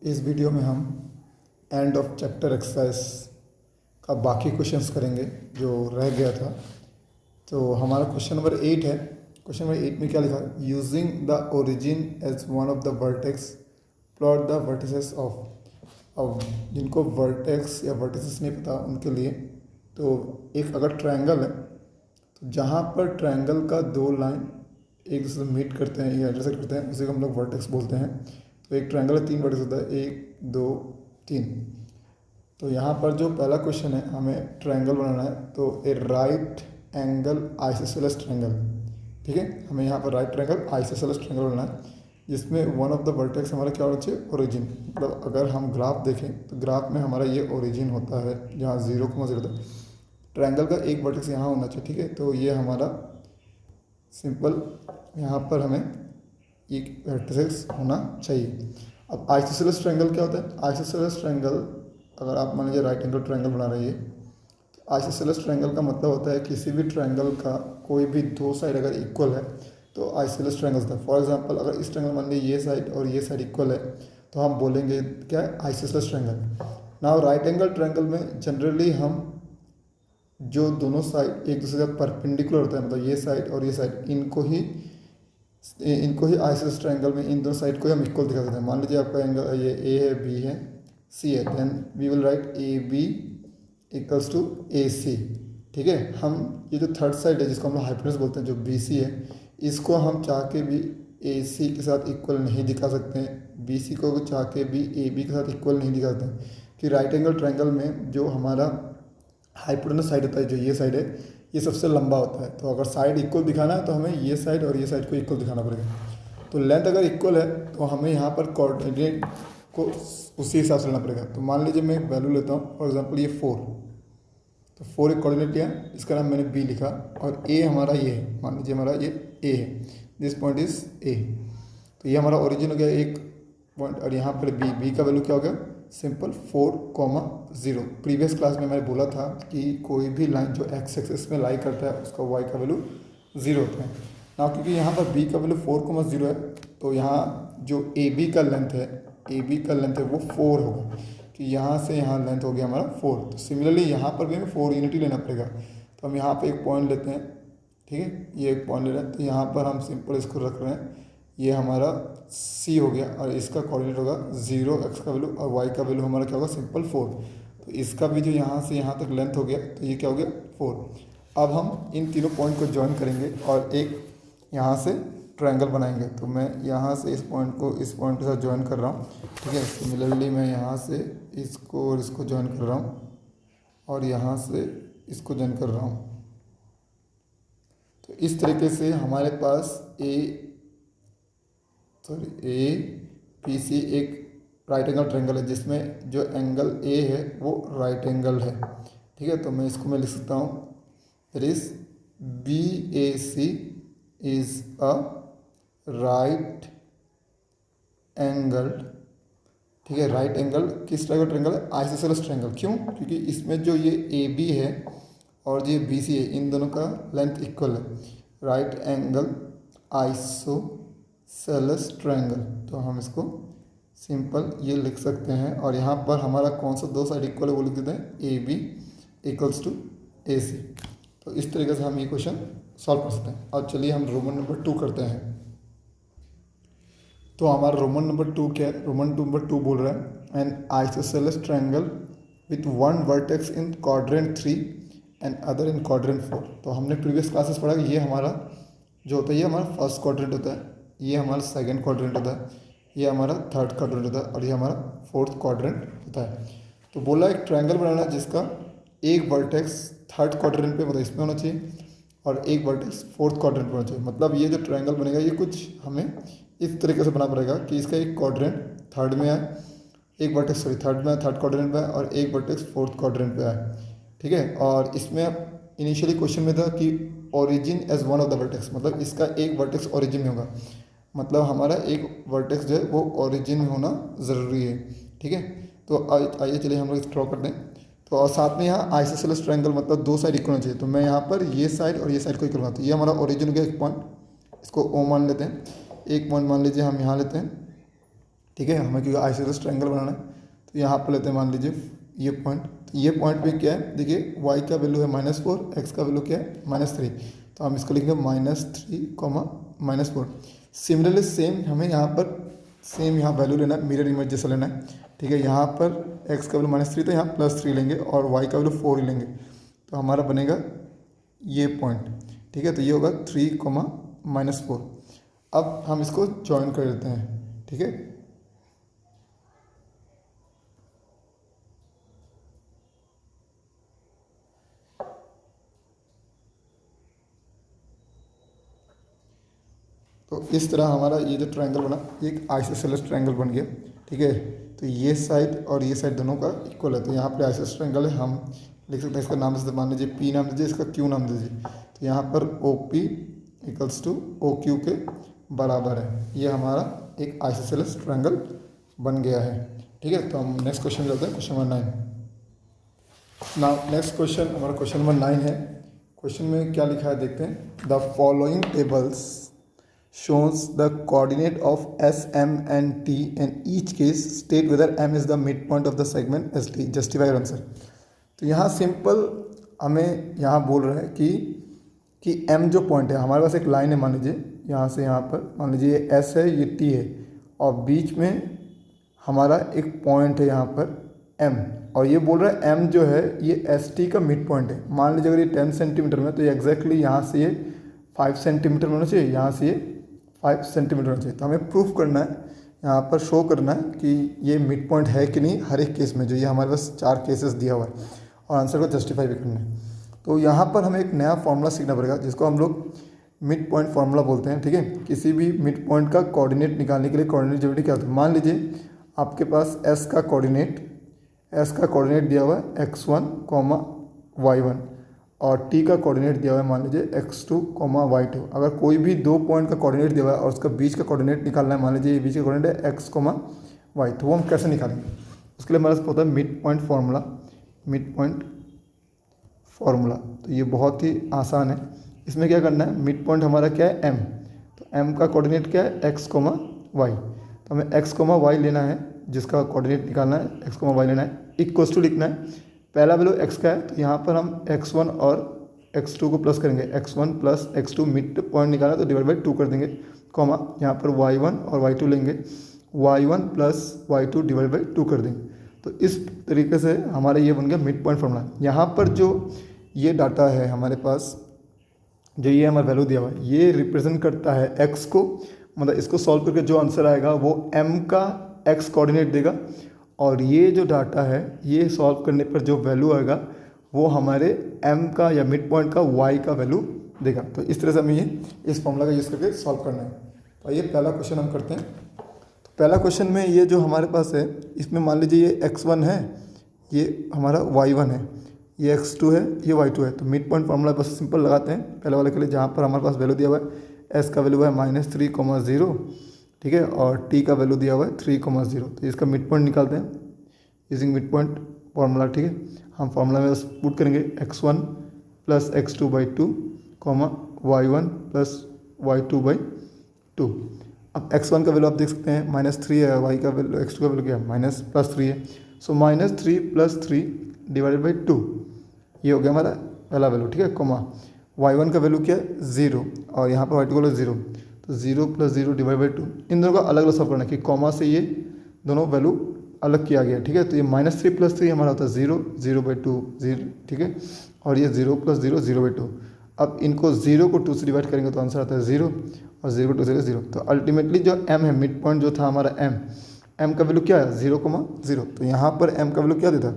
इस वीडियो में हम एंड ऑफ चैप्टर एक्सरसाइज का बाकी क्वेश्चंस करेंगे जो रह गया था। तो हमारा क्वेश्चन नंबर 8 है। क्वेश्चन नंबर 8 में क्या लिखा है? Using the origin as one of the vertex plot the vertices of. अब जिनको वर्टेक्स या वर्टिसेस नहीं पता उनके लिए, तो एक अगर ट्रायंगल है तो जहाँ पर ट्रायंगल का दो लाइन एक दूसरे से मीट करते हैं या इंटरसेक्ट करते हैं उसी को हम लोग वर्टेक्स बोलते हैं। तो एक ट्रायंगल है, 3 वर्टेक्स होता है, 1 2 3। तो यहाँ पर जो पहला क्वेश्चन है, हमें ट्रायंगल बनाना है। तो ए राइट एंगल आइसोसेलेस ट्रायंगल, ठीक है। हमें यहाँ पर राइट ट्रायंगल आइसोसेलेस ट्रायंगल बनाना है जिसमें वन ऑफ द वर्टेक्स हमारा क्या होना चाहिए? ओरिजिन। मतलब अगर हम ग्राफ देखें तो ग्राफ में हमारा ये ओरिजिन होता है जहाँ 0,0 था। ट्रायंगल का एक वर्टेक्स यहाँ होना चाहिए, ठीक है। तो ये हमारा सिंपल यहाँ पर हमें एक वर्टेक्स होना चाहिए। अब आइसोसेलेस ट्रायंगल क्या होता है? आइसोसेलेस ट्रायंगल, अगर आप मान लीजिए राइट एंगल ट्रायंगल बना रही है तो आइसोसेलेस ट्रायंगल का मतलब होता है किसी भी ट्रायंगल का कोई भी दो साइड अगर इक्वल है तो आइसोसेलेस ट्रायंगल होता है। फॉर एग्जांपल अगर इस ट्रायंगल मान लीजिए ये साइड और ये साइड इक्वल है तो हम बोलेंगे क्या है? Isosceles triangle. Now right angle triangle में जनरली हम जो दोनों साइड एक दूसरे का परपेंडिकुलर होता है, मतलब ये साइड और ये साइड, इनको ही आइसोसेलेस ट्रायंगल में इन दोनों साइड को ही हम इक्वल दिखा सकते हैं। मान लीजिए आपका एंगल ये ए है, बी है, सी है, then we will write A B equals to A C, ठीक है। हम ये जो थर्ड साइड है जिसको हम लोग हाइपोटेनस बोलते हैं, जो बी सी है, इसको हम चाह के भी ए सी के साथ इक्वल नहीं दिखा सकते हैं, बी सी को चाह के भी ए बी के साथ इक्वल नहीं दिखा सकते हैं। कि राइट एंगल ट्रायंगल में जो हमारा हाइपोटेनस साइड होता है, जो ये साइड है, ये सबसे लंबा होता है। तो अगर साइड इक्वल दिखाना है तो हमें ये साइड और ये साइड को इक्वल दिखाना पड़ेगा। तो लेंथ अगर इक्वल है तो हमें यहाँ पर कोऑर्डिनेट को उसी हिसाब से लेना पड़ेगा। तो मान लीजिए मैं एक वैल्यू लेता हूँ, फॉर एग्जांपल ये 4, तो 4 एक कोऑर्डिनेट लिया, इसका नाम मैंने बी लिखा और ए हमारा ये है, मान लीजिए हमारा ये ए है, दिस पॉइंट इज ए। तो ये हमारा ओरिजिन हो गया एक पॉइंट, और यहाँ पर बी का वैल्यू क्या हो गया? सिंपल 4,0। प्रीवियस क्लास में मैंने बोला था कि कोई भी लाइन जो एक्स एक्सिस में लाई करता है उसका वाई का वैल्यू 0 होता है ना। क्योंकि यहाँ पर बी का वैल्यू 4,0 है तो यहाँ जो ए बी का लेंथ है वो 4 होगा, कि यहाँ से यहाँ लेंथ हो गया हमारा 4। तो सिमिलरली यहाँ पर भी हमें 4 यूनिटी लेना पड़ेगा। तो हम यहाँ पर एक पॉइंट लेते हैं, ठीक है, ये एक पॉइंट ले रहे हैं। तो यहाँ पर हम सिंपल इसको रख रहे हैं, ये हमारा सी हो गया और इसका कोऑर्डिनेट होगा 0, एक्स का वैल्यू, और वाई का वैल्यू हमारा क्या होगा? सिंपल 4। तो इसका भी जो यहाँ से यहाँ तक लेंथ हो गया तो ये क्या हो गया? 4। अब हम इन तीनों पॉइंट को ज्वाइन करेंगे और एक यहाँ से ट्रायंगल बनाएंगे। तो मैं यहाँ से इस पॉइंट को इस पॉइंट के साथ ज्वाइन कर रहा हूँ, ठीक है। सिमिलरली मैं यहाँ से इसको और इसको ज्वाइन कर रहा हूँ और यहाँ से इसको ज्वाइन कर रहा हूँ। तो इस तरीके से हमारे पास ए पी सी एक राइट एंगल ट्रायंगल है जिसमें जो एंगल ए है वो राइट एंगल है, ठीक है। तो मैं इसको मैं लिख सकता हूँ, that is B A C is a right angle, ठीक है। राइट एंगल किस तरह का ट्रायंगल है? Isosceles triangle. क्यों? क्योंकि इसमें जो ये ए बी है और ये बी सी है, इन दोनों का लेंथ इक्वल है। राइट एंगल आइसोसेलेस ट्रायंगल, तो हम इसको सिंपल ये लिख सकते हैं। और यहाँ पर हमारा कौन सा दो साइड इक्वल है वो लिख देते हैं, A B equals to A सी। तो इस तरीके से हम ये क्वेश्चन सॉल्व कर सकते हैं। अब चलिए हम रोमन नंबर 2 करते हैं। तो हमारा रोमन नंबर 2 क्या है? रोमन नंबर 2 बोल रहा है N isosceles triangle with one vertex in quadrant 3 and other in quadrant 4। तो हमने प्रीवियस क्लासेस पढ़ा कि ये हमारा जो होता है ये हमारा फर्स्ट क्वाड्रेंट होता है, ये हमारा सेकंड क्वाड्रेंट होता है, ये हमारा थर्ड क्वाड्रेंट होता है और ये हमारा फोर्थ क्वाड्रेंट होता है। तो बोला एक ट्रायंगल बनाना जिसका एक वर्टेक्स थर्ड क्वाड्रेंट पे, मतलब इसमें होना चाहिए, और एक वर्टेक्स फोर्थ क्वाड्रेंट पे होना चाहिए। मतलब ये जो ट्रायंगल बनेगा ये कुछ हमें इस तरीके से बनाना पड़ेगा कि इसका एक क्वाड्रेंट थर्ड में आए, एक वर्टेक्स थर्ड में, थर्ड क्वाड्रेंट में आए, और एक वर्टेक्स फोर्थ क्वाड्रेंट पे आए, ठीक है। और इसमें इनिशियली क्वेश्चन में था कि origin as one of the vertex, मतलब इसका एक वर्टेक्स ओरिजिन में होगा, मतलब हमारा एक वर्टेक्स जो है वो ओरिजिन में होना ज़रूरी है, ठीक है। तो आइए चलिए हम लोग ड्रॉ करते हैं। तो और साथ में यहाँ आइसोसेलेस ट्रायंगल मतलब दो साइड इक्वल होना चाहिए। तो मैं यहाँ पर ये साइड और ये साइड को इक्वल बनाता हूँ। ये हमारा ओरिजिन हो गया एक पॉइंट, इसको ओ मान लेते हैं। एक पॉइंट मान लीजिए हम यहाँ लेते हैं, ठीक है, हमें क्योंकि आइसोसेलेस ट्रायंगल बनाना है तो यहाँ पर लेते हैं मान लीजिए ये पॉइंट। तो ये पॉइंट पे क्या है, देखिए y का वैल्यू है -4, x का वैल्यू क्या है -3, तो हम इसको लिखेंगे -3, -4। सिमिलरली सेम हमें यहाँ पर सेम यहाँ वैल्यू लेना है, मिरर इमेज जैसा लेना है। ठीक है, यहाँ पर x का वैल्यू -3 तो यहाँ +3 लेंगे और y का वैल्यू 4 ही लेंगे, तो हमारा बनेगा ये पॉइंट। ठीक है, तो ये होगा 3, -4। अब हम इसको ज्वाइन कर देते हैं। ठीक है, तो इस तरह हमारा ये जो ट्रायंगल बना ये एक आइसोसेलेस ट्रायंगल बन गया। ठीक है, तो ये साइड और ये साइड दोनों का इक्वल है, तो यहाँ पर आइसोसेलेस ट्रायंगल है। हम लिख सकते हैं इसका नाम से, मान लीजिए P नाम दीजिए, इसका Q नाम दीजिए, तो यहाँ पर OP = OQ के बराबर है। ये हमारा एक आइसोसेलेस ट्रायंगल बन गया है। ठीक है, तो हम नेक्स्ट क्वेश्चन चलते हैं, question number 9। Now next question हमारा क्वेश्चन नंबर 9 है। क्वेश्चन में क्या लिखा है देखते हैं। The following tables shows the coordinate of S, M and T in each case. State whether M is the midpoint of the segment ST. Justify your answer. तो यहाँ सिंपल हमें यहाँ बोल रहा है कि M जो पॉइंट है, हमारे पास एक लाइन है, मान लीजिए यहाँ से यहाँ पर, मान लीजिए ये S है, ये T है, और बीच में हमारा एक पॉइंट है यहाँ पर M, और ये बोल रहा है M जो है ये ST का मिड पॉइंट है। मान लीजिए अगर ये 10 सेंटीमीटर में, तो ये एग्जैक्टली यहाँ से ये 5 सेंटीमीटर में होना चाहिए, यहाँ से ये 5 सेंटीमीटर होना चाहिए। तो हमें प्रूफ करना है, यहाँ पर शो करना है कि ये मिड पॉइंट है कि नहीं हर एक केस में, जो ये हमारे पास 4 केसेस दिया हुआ है, और आंसर को जस्टिफाई भी करना है। तो यहाँ पर हमें एक नया फॉर्मूला सीखना पड़ेगा जिसको हम लोग मिड पॉइंट फार्मूला बोलते हैं। ठीक है, किसी भी मिड पॉइंट का कोऑर्डिनेट निकालने के लिए कोऑर्डिनेट ज्योमेट्री क्या होता है। मान लीजिए आपके पास S का कोऑर्डिनेट दिया हुआ है x1, y1, और T का कोऑर्डिनेट दिया हुआ है मान लीजिए x2, y2। अगर कोई भी 2 पॉइंट का कोऑर्डिनेट दिया हुआ है और उसका बीच का कोऑर्डिनेट निकालना है, मान लीजिए ये बीच का कोऑर्डिनेट है x, y, तो वो हम कैसे निकालेंगे। उसके लिए हमारे पास होता है मिड पॉइंट फार्मूला। तो ये बहुत ही आसान है। इसमें क्या करना है, मिड पॉइंट हमारा क्या है m, तो m का कोऑर्डिनेट क्या है x, y, तो हमें x, y लेना है, जिसका कोऑर्डिनेट निकालना है x, y लेना है, इक्वल्स टू लिखना है। पहला वैल्यू x का है, तो यहाँ पर हम x1 और x2 को प्लस करेंगे, x1 plus x2 mid point निकाला तो डिवाइड बाई 2 कर देंगे, कॉमा यहाँ पर y1 और y2 लेंगे, y1 plus y2 divide by 2 कर देंगे। तो इस तरीके से हमारा ये बन गया मिड पॉइंट फार्मूला। यहाँ पर जो ये डाटा है हमारे पास, जो ये हमारा वैल्यू दिया हुआ है, ये रिप्रेजेंट करता है x को, मतलब इसको सॉल्व करके जो आंसर आएगा वो m का x कोऑर्डिनेट देगा, और ये जो डाटा है ये सॉल्व करने पर जो वैल्यू आएगा वो हमारे m का या मिड पॉइंट का y का वैल्यू देगा। तो इस तरह से हमें ये इस फॉर्मूला का यूज़ करके सॉल्व करना है। तो ये पहला क्वेश्चन हम करते हैं। तो पहला क्वेश्चन में ये जो हमारे पास है, इसमें मान लीजिए ये x1 है, ये हमारा y1 है, ये x2 है, ये y2 है। तो मिड पॉइंट फार्मूला बस सिंपल लगाते हैं पहले वाले के लिए, जहाँ पर हमारे पास वैल्यू दिया हुआ है s का वैल्यू है -3, 0, ठीक है, और t का वैल्यू दिया हुआ है 3, 0। तो इसका मिड पॉइंट निकालते हैं यूजिंग मिड पॉइंट फार्मूला। ठीक है, हम फार्मूला में बस पुट करेंगे x1 plus x2/2, y1 plus y2/2। अब x1 का वैल्यू आप देख सकते हैं -3 है, y का वैल्यू x2 का वैल्यू क्या है +3 है, सो -3 + 3 डिवाइडेड बाई 2, ये हो गया हमारा पहला वैल्यू। ठीक है, y1 का वैल्यू क्या है 0, और यहाँ पर y2 का वैल्यू 0, तो 0 + 0 डिवाइड बाई 2, इन दोनों का अलग अलग सॉल्व करना है कि कॉमा से ये दोनों वैल्यू अलग किया गया। ठीक है, तो ये -3 + 3 हमारा होता है 0, 0/2 0, ठीक है, और ये 0 + 0 0/2। अब इनको 0 को 2 से डिवाइड करेंगे तो आंसर आता है 0, और 0 को 2 से 0। तो अल्टीमेटली जो m है, मिड पॉइंट जो था हमारा m का वैल्यू क्या है 0, 0। तो यहाँ पर m का वैल्यू क्या देता है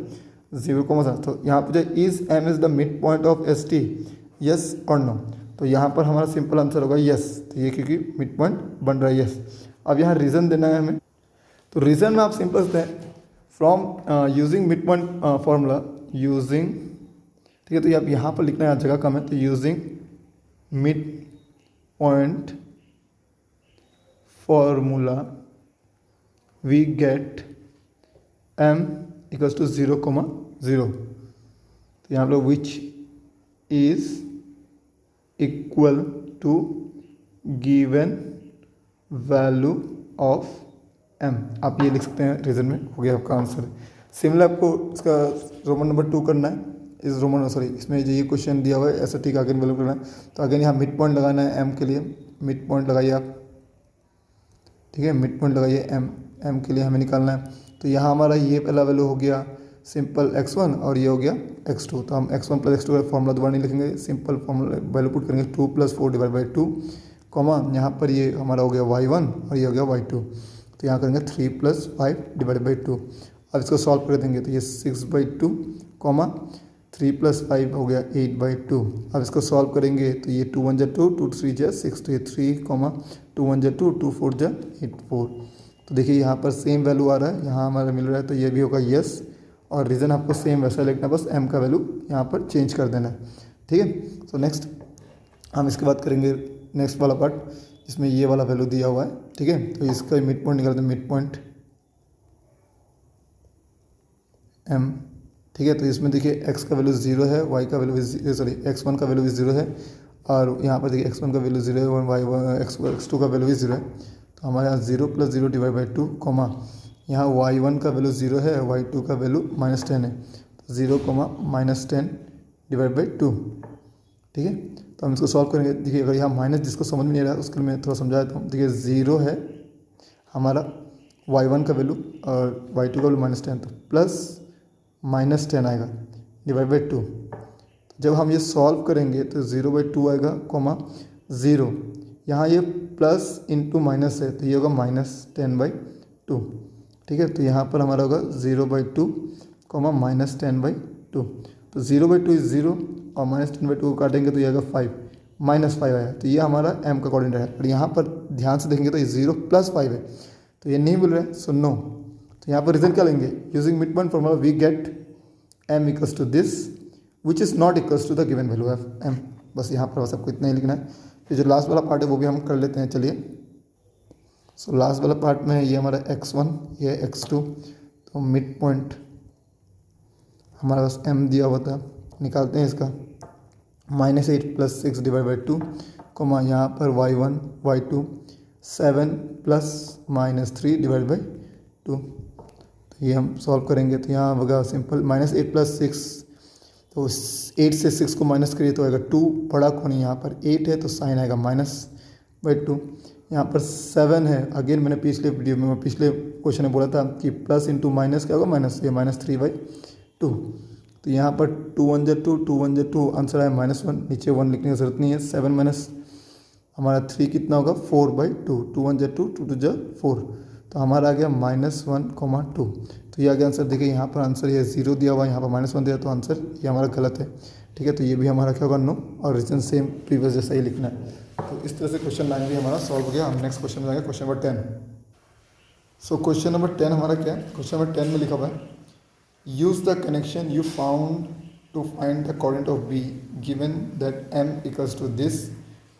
0, 0। तो यहाँ पर जो is m is the mid point of ST, yes और नो, तो यहाँ पर हमारा सिंपल आंसर होगा यस। तो ये क्योंकि मिड पॉइंट बन रहा है यस। अब यहाँ रीज़न देना है हमें, तो रीज़न में आप सिंपल से from using mid point formula using, ठीक है, तो ये आप यहाँ पर लिखना है, जगह कम है, तो using mid point formula we get m = 0, 0। तो यहाँ पर which is equal to given value of m, आप ये लिख सकते हैं रीजन में, हो गया आपका आंसर। सिमिलर आपको इसका रोमन नंबर 2 करना है, इस रोमन सॉरी इसमें जो ये क्वेश्चन दिया हुआ है ऐसा ठीक आगे डेवलप करना है। तो अगेन यहाँ मिड पॉइंट लगाना है m के लिए, मिड पॉइंट लगाइए आप, ठीक है, मिड पॉइंट लगाइए m के लिए हमें निकालना है। तो यहाँ हमारा ये पहला वैल्यू हो गया सिंपल x1 और ये हो गया x2। तो हम x1 प्लस x2 का फॉर्मूला दोबारा नहीं लिखेंगे, सिंपल फॉर्मूला वैल्यू पुट करेंगे 2 + 4 / 2, कॉमा यहाँ पर ये हमारा हो गया y1 और ये हो गया y2। तो यहाँ करेंगे 3 + 5 / 2। अब इसको सॉल्व कर देंगे तो ये 6/2, कॉमा 3 + 5 हो गया 8/2। अब इसको सॉल्व करेंगे तो ये 2 × 1 = 2, 2 × 3 = 6, तो ये 3, 2 × 1 = 2, 2 × 4 = 8, 4। तो देखिए यहाँ पर सेम वैल्यू आ रहा है, यहाँ हमारा मिल रहा है, तो ये भी होगा यस। और रीज़न आपको सेम वैसा लिखना, बस m का वैल्यू यहाँ पर चेंज कर देना है, ठीक है। सो नेक्स्ट हम इसके बाद करेंगे नेक्स्ट वाला पार्ट जिसमें ये वाला वैल्यू दिया हुआ है, ठीक है। तो इसका मिड पॉइंट निकालते हैं, मिड पॉइंट m, ठीक है। तो इसमें देखिए x का वैल्यू 0 है, y का वैल्यू x1 का वैल्यू भी 0 है, और यहाँ पर देखिए x1 का वैल्यू 0 है, x2 का वैल्यू भी 0 है। तो हमारे यहाँ 0 + 0 / 2, कॉमा यहाँ y1 का वैल्यू 0 है, y2 का वैल्यू -10 है, तो 0, -10 / 2, ठीक है। तो हम इसको सॉल्व करेंगे। देखिए अगर यहाँ माइनस जिसको समझ में नहीं आ रहा है उसके लिए मैं थोड़ा समझा देता हूँ। देखिए 0 है हमारा y1 का वैल्यू और y2 का वैल्यू -10, तो प्लस -10 आएगा / 2। जब हम ये सॉल्व करेंगे तो 0/2 आएगा, कॉमा 0, यहाँ ये प्लस इंटू माइनस है तो ये होगा -10/2, ठीक है। तो यहाँ पर हमारा होगा 0/2, -10/2। तो 0/2 इज 0 और -10/2 को काटेंगे तो ये आएगा 5, -5 आया। तो ये हमारा m का कोऑर्डिनेट है। और यहाँ पर ध्यान से देखेंगे तो ये 0 + 5 है, तो ये नहीं मिल रहा है, सो नो। तो यहाँ पर रीजन क्या लेंगे, using mid point formula we get m = this which is not equals to the given value of m। बस यहाँ पर बस आपको इतना ही लिखना है। फिर जो लास्ट वाला पार्ट है वो भी हम कर लेते हैं, चलिए। सो लास्ट वाला पार्ट में ये हमारा x1, ये x2, तो मिड पॉइंट हमारा बस m दिया हुआ था, निकालते हैं इसका। -8 + 6 / 2, कॉमा यहाँ पर y1 y2 7 ± 3 / 2। तो ये हम सॉल्व करेंगे तो यहाँ होगा सिंपल -8 + 6, तो 8 से 6 को माइनस करिए तो आएगा 2, बड़ा कौन है यहाँ पर 8 है तो साइन आएगा -/2। यहाँ पर 7 है, अगेन मैंने पिछले वीडियो में पिछले क्वेश्चन में बोला था कि प्लस इंटू माइनस क्या होगा माइनस, ये -3/2। तो यहाँ पर 2 × 1 = 2, 2 × 1 = 2, आंसर आया -1, नीचे 1 लिखने की जरूरत नहीं है। 7 माइनस हमारा 3 कितना होगा 4/2, 2 × 1 = 2, 2 × 2 = 4, तो हमारा आ गया -1,2। तो ये आ गया आंसर। देखिए यहाँ पर आंसर ये 0 दिया हुआ है, यहाँ पर -1 दिया, तो आंसर ये हमारा गलत है, ठीक है। तो ये भी हमारा क्या होगा नो, और रीजन सेम प्रीवियस जैसा ही लिखना है। तो इस तरह से क्वेश्चन 9 भी हमारा सॉल्व हो गया। हम नेक्स्ट क्वेश्चन में जाएंगे, question number 10। So question number 10 हमारा क्या है, क्वेश्चन नंबर 10 में लिखा हुआ है use the connection you found to find the coordinate of B given that m = this,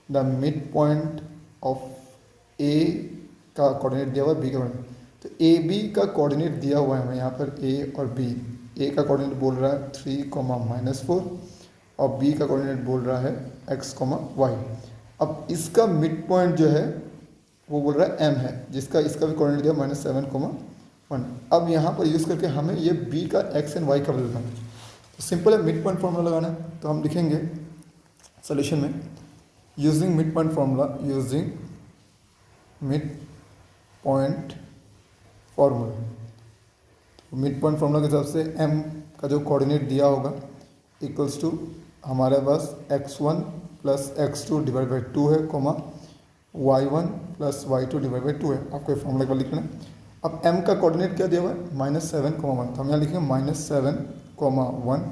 the mid point of A का कोऑर्डिनेट दिया हुआ है, बी का कोऑर्डिनेट। तो ए बी का कोऑर्डिनेट दिया हुआ है हमें यहाँ पर ए और बी। ए का कोऑर्डिनेट बोल रहा है 3, -4, और बी का कोऑर्डिनेट बोल रहा है x, y। अब इसका मिड पॉइंट जो है वो बोल रहा है m है, जिसका इसका भी कोऑर्डिनेट दिया -7, 1। अब यहाँ पर यूज़ करके हमें ये b का x एंड y का वैल्यू लगाना है। तो सिंपल है, मिड पॉइंट फॉर्मूला लगाना है। तो हम लिखेंगे सोल्यूशन में using mid point formula, using mid point formula. तो मिड पॉइंट फॉर्मूला के हिसाब से m का जो कोऑर्डिनेट दिया होगा इक्वल्स टू हमारे पास x1 + x2 / 2 है, y1 + y2 / 2 है। आपको फॉर्मूला पर लिखना है। अब m का कोऑर्डिनेट क्या दिया हुआ है -7, 1। तो हम यहाँ लिखेंगे -7, 1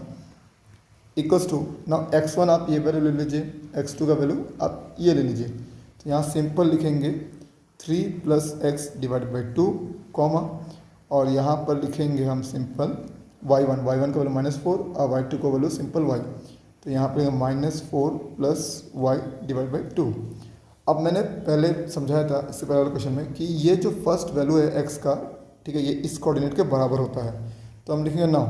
इक्वल्स टू, नाउ x1 आप ये वैल्यू ले लीजिए, x2 का वैल्यू आप ये ले लीजिए। तो यहाँ सिंपल लिखेंगे 3 + x / 2, और यहाँ पर लिखेंगे हम सिंपल y1 का वैल्यू -4 और y2 का वैल्यू सिंपल y। तो यहाँ पर -4 + y / 2। अब मैंने पहले समझाया था इससे पहले वाले क्वेश्चन में कि ये जो फर्स्ट वैल्यू है x का, ठीक है, ये इस कोऑर्डिनेट के बराबर होता है। तो हम लिखेंगे नाउ,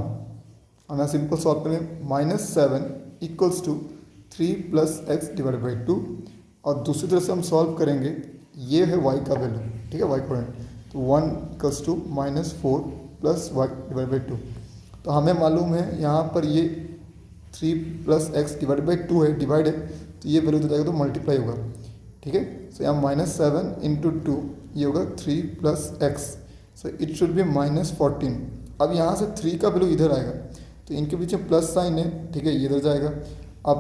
हम यहाँ सिंपल सॉल्व करेंगे -7 = 3 + x / 2, और दूसरी तरफ से हम सॉल्व करेंगे, ये है y का वैल्यू, ठीक है, y कोऑर्डिनेट। तो 1 equals to -4 plus y divide by 2। तो हमें मालूम है यहाँ पर ये 3 प्लस एक्स डिवाइड बाई 2 है, डिवाइड है, तो ये वैल्यू हो जाएगा तो मल्टीप्लाई होगा, ठीक है। सो यहाँ -7 इंटू 2 ये होगा 3 plus x, so it should B -14। अब यहाँ से 3 का वैल्यू इधर आएगा, तो इनके पीछे प्लस साइन है, ठीक है, ये इधर जाएगा। अब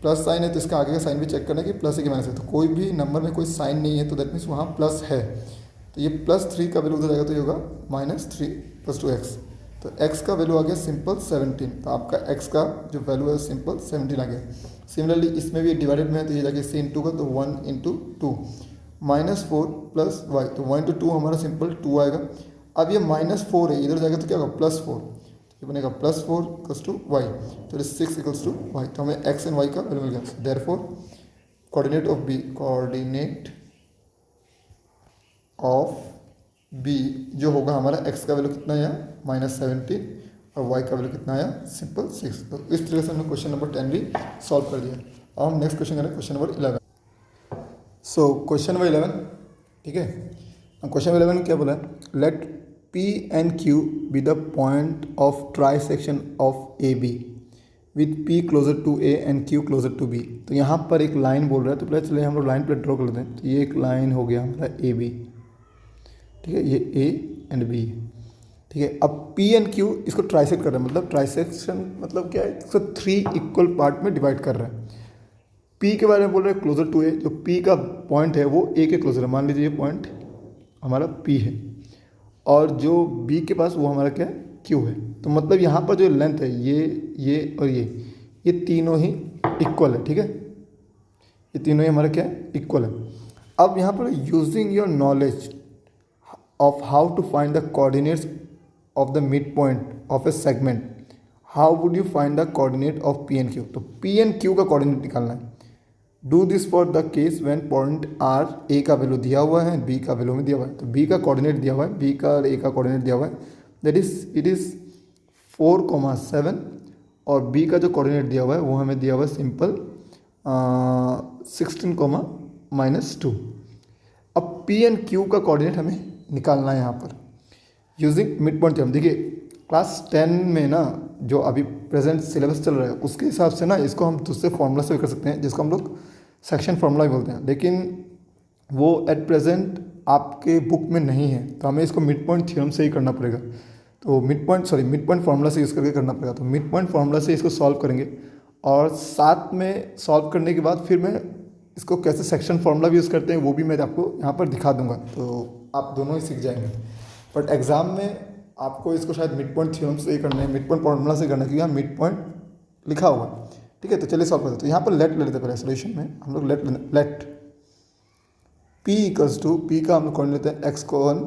प्लस साइन है तो इसका आगे का साइन भी चेक करना है कि प्लस है कि माइनस है। तो कोई भी नंबर में कोई साइन नहीं है तो दैट मीन्स वहाँ प्लस है, तो ये +3 का वैल्यू उधर जाएगा तो ये होगा -3 + 2x। तो x का वैल्यू आ गया सिंपल 17। तो आपका x का जो वैल्यू है सिंपल 17 आ गया। सिमिलरली इसमें भी डिवाइडेड में है तो ये जाके c इंटू का, तो 1 इंटू 2 -4 प्लस वाई, तो 1 इंटू 2 हमारा सिंपल 2 आएगा। अब ये -4 है, इधर जाएगा तो क्या होगा +4, तो ये बनेगा +4 = टू वाई, तो 6 = टू वाई। तो हमें x एंड y का वैल्यू मिल गया। देयरफॉर कोऑर्डिनेट ऑफ b जो होगा हमारा x का वैल्यू कितना आया -17 और y का वैल्यू कितना आया सिंपल 6। तो इस तरीके से हमने क्वेश्चन नंबर 10 भी सॉल्व कर दिया। अब हम नेक्स्ट क्वेश्चन करें question number 11। So question number 11, ठीक है। क्वेश्चन नंबर 11 में क्या बोला है, late P and Q be the point of trisection of AB with P closer to A and Q closer to B। तो यहाँ पर एक लाइन बोल रहा है, तो पहले चलिए हम लोग लाइन पर ड्रॉ कर लेते हैं। तो ये एक लाइन हो गया हमारा AB, ठीक है, ये A एंड B, ठीक है। अब P एंड Q इसको ट्राइसेक्ट कर रहा है, मतलब ट्राइसेक्शन मतलब क्या है, इसको 3 इक्वल पार्ट में डिवाइड कर रहा है। P के बारे में बोल रहे हैं क्लोजर टू A, जो P का पॉइंट है वो A के क्लोजर है। मान लीजिए ये पॉइंट हमारा P है और जो B के पास वो हमारा क्या है Q है। तो मतलब यहाँ पर जो लेंथ है ये और ये तीनों ही इक्वल है, ठीक है, ये तीनों ही हमारा क्या है इक्वल है। अब यहाँ पर using your knowledge of how to find the coordinates of the midpoint of a segment, how would you find the coordinate of P and Q। तो P and Q का coordinate निकालना है। Do this for the case when point R A का value दिया हुआ है, B का value में दिया हुआ है। तो B का coordinate दिया हुआ है, B का A का coordinate दिया हुआ है, that is it is 4,7 और B का जो coordinate दिया हुआ है वो हमें दिया हुआ है सिंपल 16,-2। अब P and Q का coordinate हमें निकालना है यहाँ पर यूजिंग मिड पॉइंट थ्योरम। देखिए क्लास 10 में ना जो अभी प्रेजेंट सिलेबस चल रहा है उसके हिसाब से ना इसको हम दूसरे फार्मूला से भी कर सकते हैं, जिसको हम लोग सेक्शन फार्मूला भी बोलते हैं, लेकिन वो एट प्रेजेंट आपके बुक में नहीं है, तो हमें इसको मिड पॉइंट थ्योरम से ही करना पड़ेगा। तो मिड पॉइंट फार्मूला से यूज़ करके करना पड़ेगा। तो मिड पॉइंट फार्मूला से इसको सॉल्व करेंगे और साथ में सॉल्व करने के बाद फिर मैं इसको कैसे सेक्शन फार्मूला भी यूज़ करते हैं वो भी मैं आपको यहाँ पर दिखा दूंगा, तो आप दोनों ही सीख जाएंगे। बट एग्ज़ाम में आपको इसको शायद मिड पॉइंट थ्योरम से ही करना है, मिड पॉइंट फार्मूला से करना है, क्योंकि यहाँ मिड पॉइंट लिखा हुआ है, ठीक है। तो चलिए सॉल्व करते हैं। तो यहाँ पर लेट ले लेते हैं पहले सोल्यूशन में हम लोग let P equals to, P का हम लोग कॉर्डिनेट लेते हैं x1,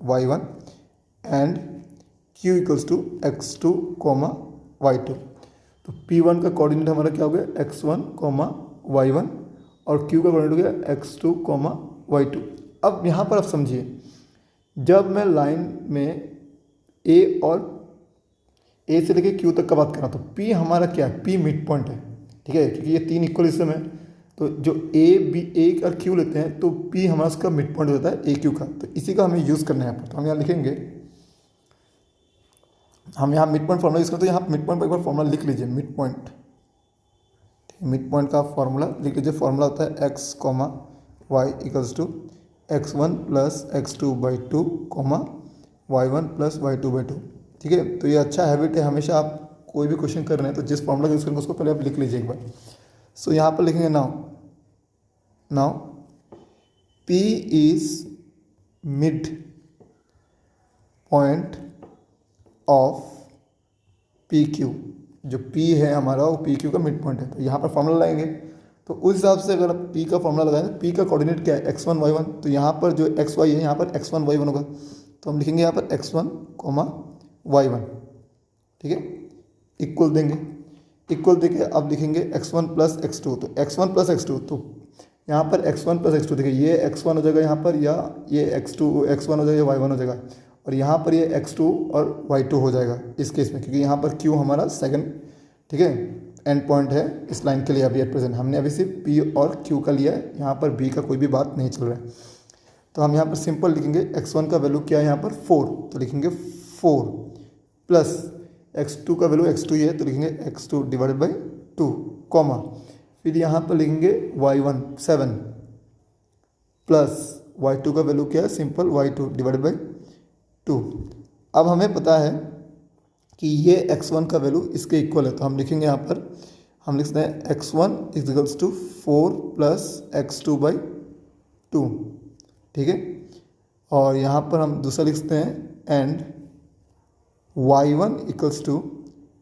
y1 and Q equals to x2, y2। तो P1 का कोऑर्डिनेट हमारा क्या हो गया x1, y1 और Q का कोऑर्डिनेट हो गया x2, y2। अब यहाँ पर आप समझिए, जब मैं लाइन में A और A से लेके Q तक का बात कर रहा हूँ तो P हमारा क्या है, P मिड पॉइंट है, ठीक है, क्योंकि ये 3 इक्वल हिस्से में, तो जो A और Q लेते हैं तो P हमारा उसका मिड पॉइंट होता है AQ का। तो इसी का हमें यूज़ करना है यहाँ पर। तो हम यहाँ लिखेंगे, हम यहाँ मिड पॉइंट फॉर्मूला यूज़ करते हैं। तो यहाँ मिड पॉइंट पर एक बार फॉर्मूला लिख लीजिए, मिड पॉइंट का फॉर्मूला लिख लीजिए। फॉर्मूला होता है x, y equals to x1 plus x2/2, y1 plus y2/2, ठीक है। तो ये अच्छा हैबिट है, हमेशा आप कोई भी क्वेश्चन कर रहे हैं तो जिस फॉर्मूला यूज़ करेंगे उसको पहले आप लिख लीजिए एक बार। सो यहाँ पर लिखेंगे now P is mid point of PQ। जो P है हमारा वो PQ का मिड पॉइंट है। तो यहाँ पर फॉर्मूला लगाएंगे, तो उस हिसाब से अगर आप P का फॉर्मूला लगाएं तो P का कोऑर्डिनेट क्या है x1, y1। तो यहाँ पर जो xy है यहाँ पर x1, y1 होगा, तो हम लिखेंगे यहाँ पर x1, y1, ठीक है, इक्वल देंगे, इक्वल देके अब लिखेंगे x1 प्लस x2। तो x1 प्लस x2, तो यहाँ पर x1 प्लस x2, देखिए ये x1 हो जाएगा यहाँ पर, या ये x1 हो जाएगा, या y1 हो जाएगा, और यहाँ पर ये x2 और y2 हो जाएगा इस केस में, क्योंकि यहाँ पर Q हमारा सेकंड, ठीक है, एंड पॉइंट है इस लाइन के लिए। अभी एट प्रेजेंट हमने अभी सिर्फ P और Q का लिया है, यहाँ पर B का कोई भी बात नहीं चल रहा है। तो हम यहाँ पर सिंपल लिखेंगे x1 का वैल्यू क्या है यहाँ पर 4, तो लिखेंगे 4 प्लस x2 का वैल्यू x2 ही है तो लिखेंगे x2 डिवाइडेड बाई 2 कॉमा, फिर यहाँ पर लिखेंगे y1 7 प्लस y2 का वैल्यू क्या है सिंपल y2 डिवाइडेड बाई 2। अब हमें पता है कि ये x1 का वैल्यू इसके इक्वल है, तो हम लिखेंगे यहाँ पर, हम लिखते हैं x1 equals to 4 plus x2 by 2, ठीक है। और यहाँ पर हम दूसरा लिखते हैं and y1 equals to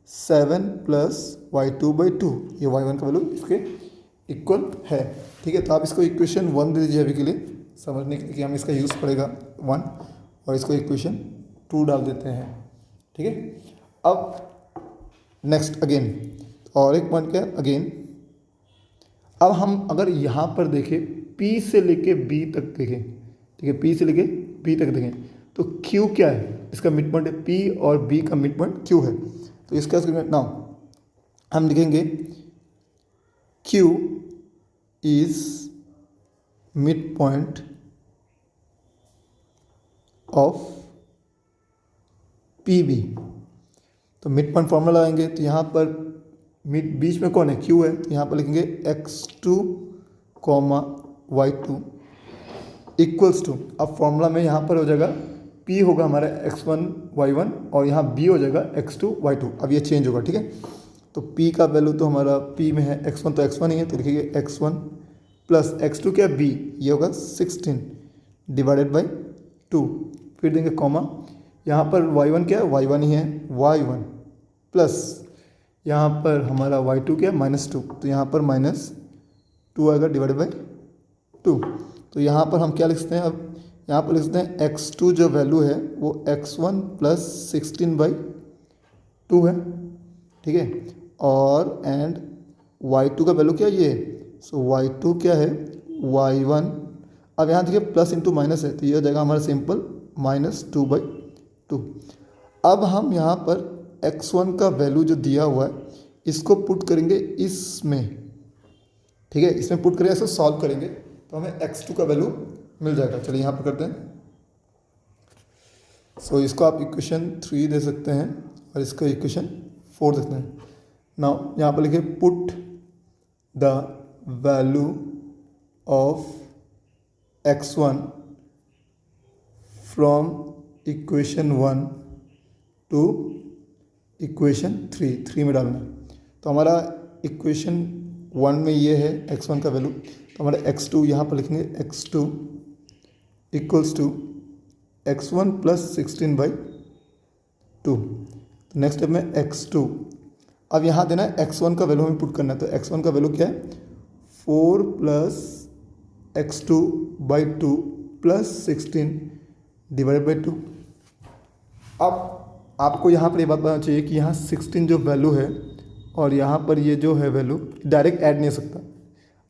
7 plus y2 by 2, ये y1 का वैल्यू इसके इक्वल है, ठीक है। तो आप इसको इक्वेशन 1 दे दीजिए अभी के लिए, समझने के लिए कि हम इसका यूज़ पड़ेगा 1, और इसको इक्वेशन 2 डाल देते हैं, ठीक है। अब नेक्स्ट अगेन, और एक पॉइंट क्या है अगेन, अब हम अगर यहाँ पर देखें P से लेके B तक देखें, ठीक है, P से लेके B तक देखें तो Q क्या है, इसका मिड पॉइंट है P और B का मिड पॉइंट Q है, तो इसका नाउ हम लिखेंगे Q is mid point of PB। तो मिड पॉइंट फॉर्मूला लगाएंगे, तो यहाँ पर मिड बीच में कौन है Q है, तो यहाँ पर लिखेंगे x2 comma y2 equals to, अब फॉर्मूला में यहाँ पर हो जाएगा P होगा हमारा x1 y1 और यहाँ B हो जाएगा x2 y2, अब ये चेंज होगा, ठीक है। तो P का वैल्यू तो हमारा P में है x1, तो x1 ही है, तो लिखिए x1 प्लस x2 क्या B, ये होगा 16 डिवाइडेड बाई 2, फिर देंगे कॉमा, यहाँ पर y1 क्या है y1 ही है, y1 प्लस यहाँ पर हमारा y2 क्या है -2, तो यहाँ पर -2 आएगा डिवाइडेड बाई 2। तो यहाँ पर हम क्या लिखते हैं, अब यहाँ पर लिखते हैं x2 जो वैल्यू है वो x1 प्लस 16 बाई 2 है, ठीक है, और एंड y2 का वैल्यू क्या है ये, सो y2 क्या है y1, अब यहाँ देखिए प्लस इंटू माइनस है, तो ये हो जाएगा हमारा सिंपल -2 बाई 2। अब हम यहाँ पर x1 का वैल्यू जो दिया हुआ है इसको पुट करेंगे इसमें, ठीक है, इसमें पुट करेंगे, ऐसे सॉल्व करेंगे तो हमें x2 का वैल्यू मिल जाएगा। चलिए यहाँ पर करते हैं, सो इसको आप इक्वेशन 3 दे सकते हैं और इसको इक्वेशन 4 देते हैं। नाउ यहाँ पर लिखिए put the value of x1 from equation 1 to equation 3 में डालना। तो हमारा इक्वेशन 1 में ये है x1 का वैल्यू, तो हमारा x2 यहाँ पर लिखेंगे x2 equals to x1 plus 16 by 2। तो नेक्स्ट स्टेप में x2, अब यहाँ देना है x1 का वैल्यू हमें पुट करना है, तो x1 का वैल्यू क्या है 4 plus x2 by 2 plus 16 divided by 2। अब आपको यहाँ पर ये बात बताना चाहिए कि यहाँ 16 जो वैल्यू है और यहाँ पर ये जो है वैल्यू डायरेक्ट ऐड नहीं हो सकता।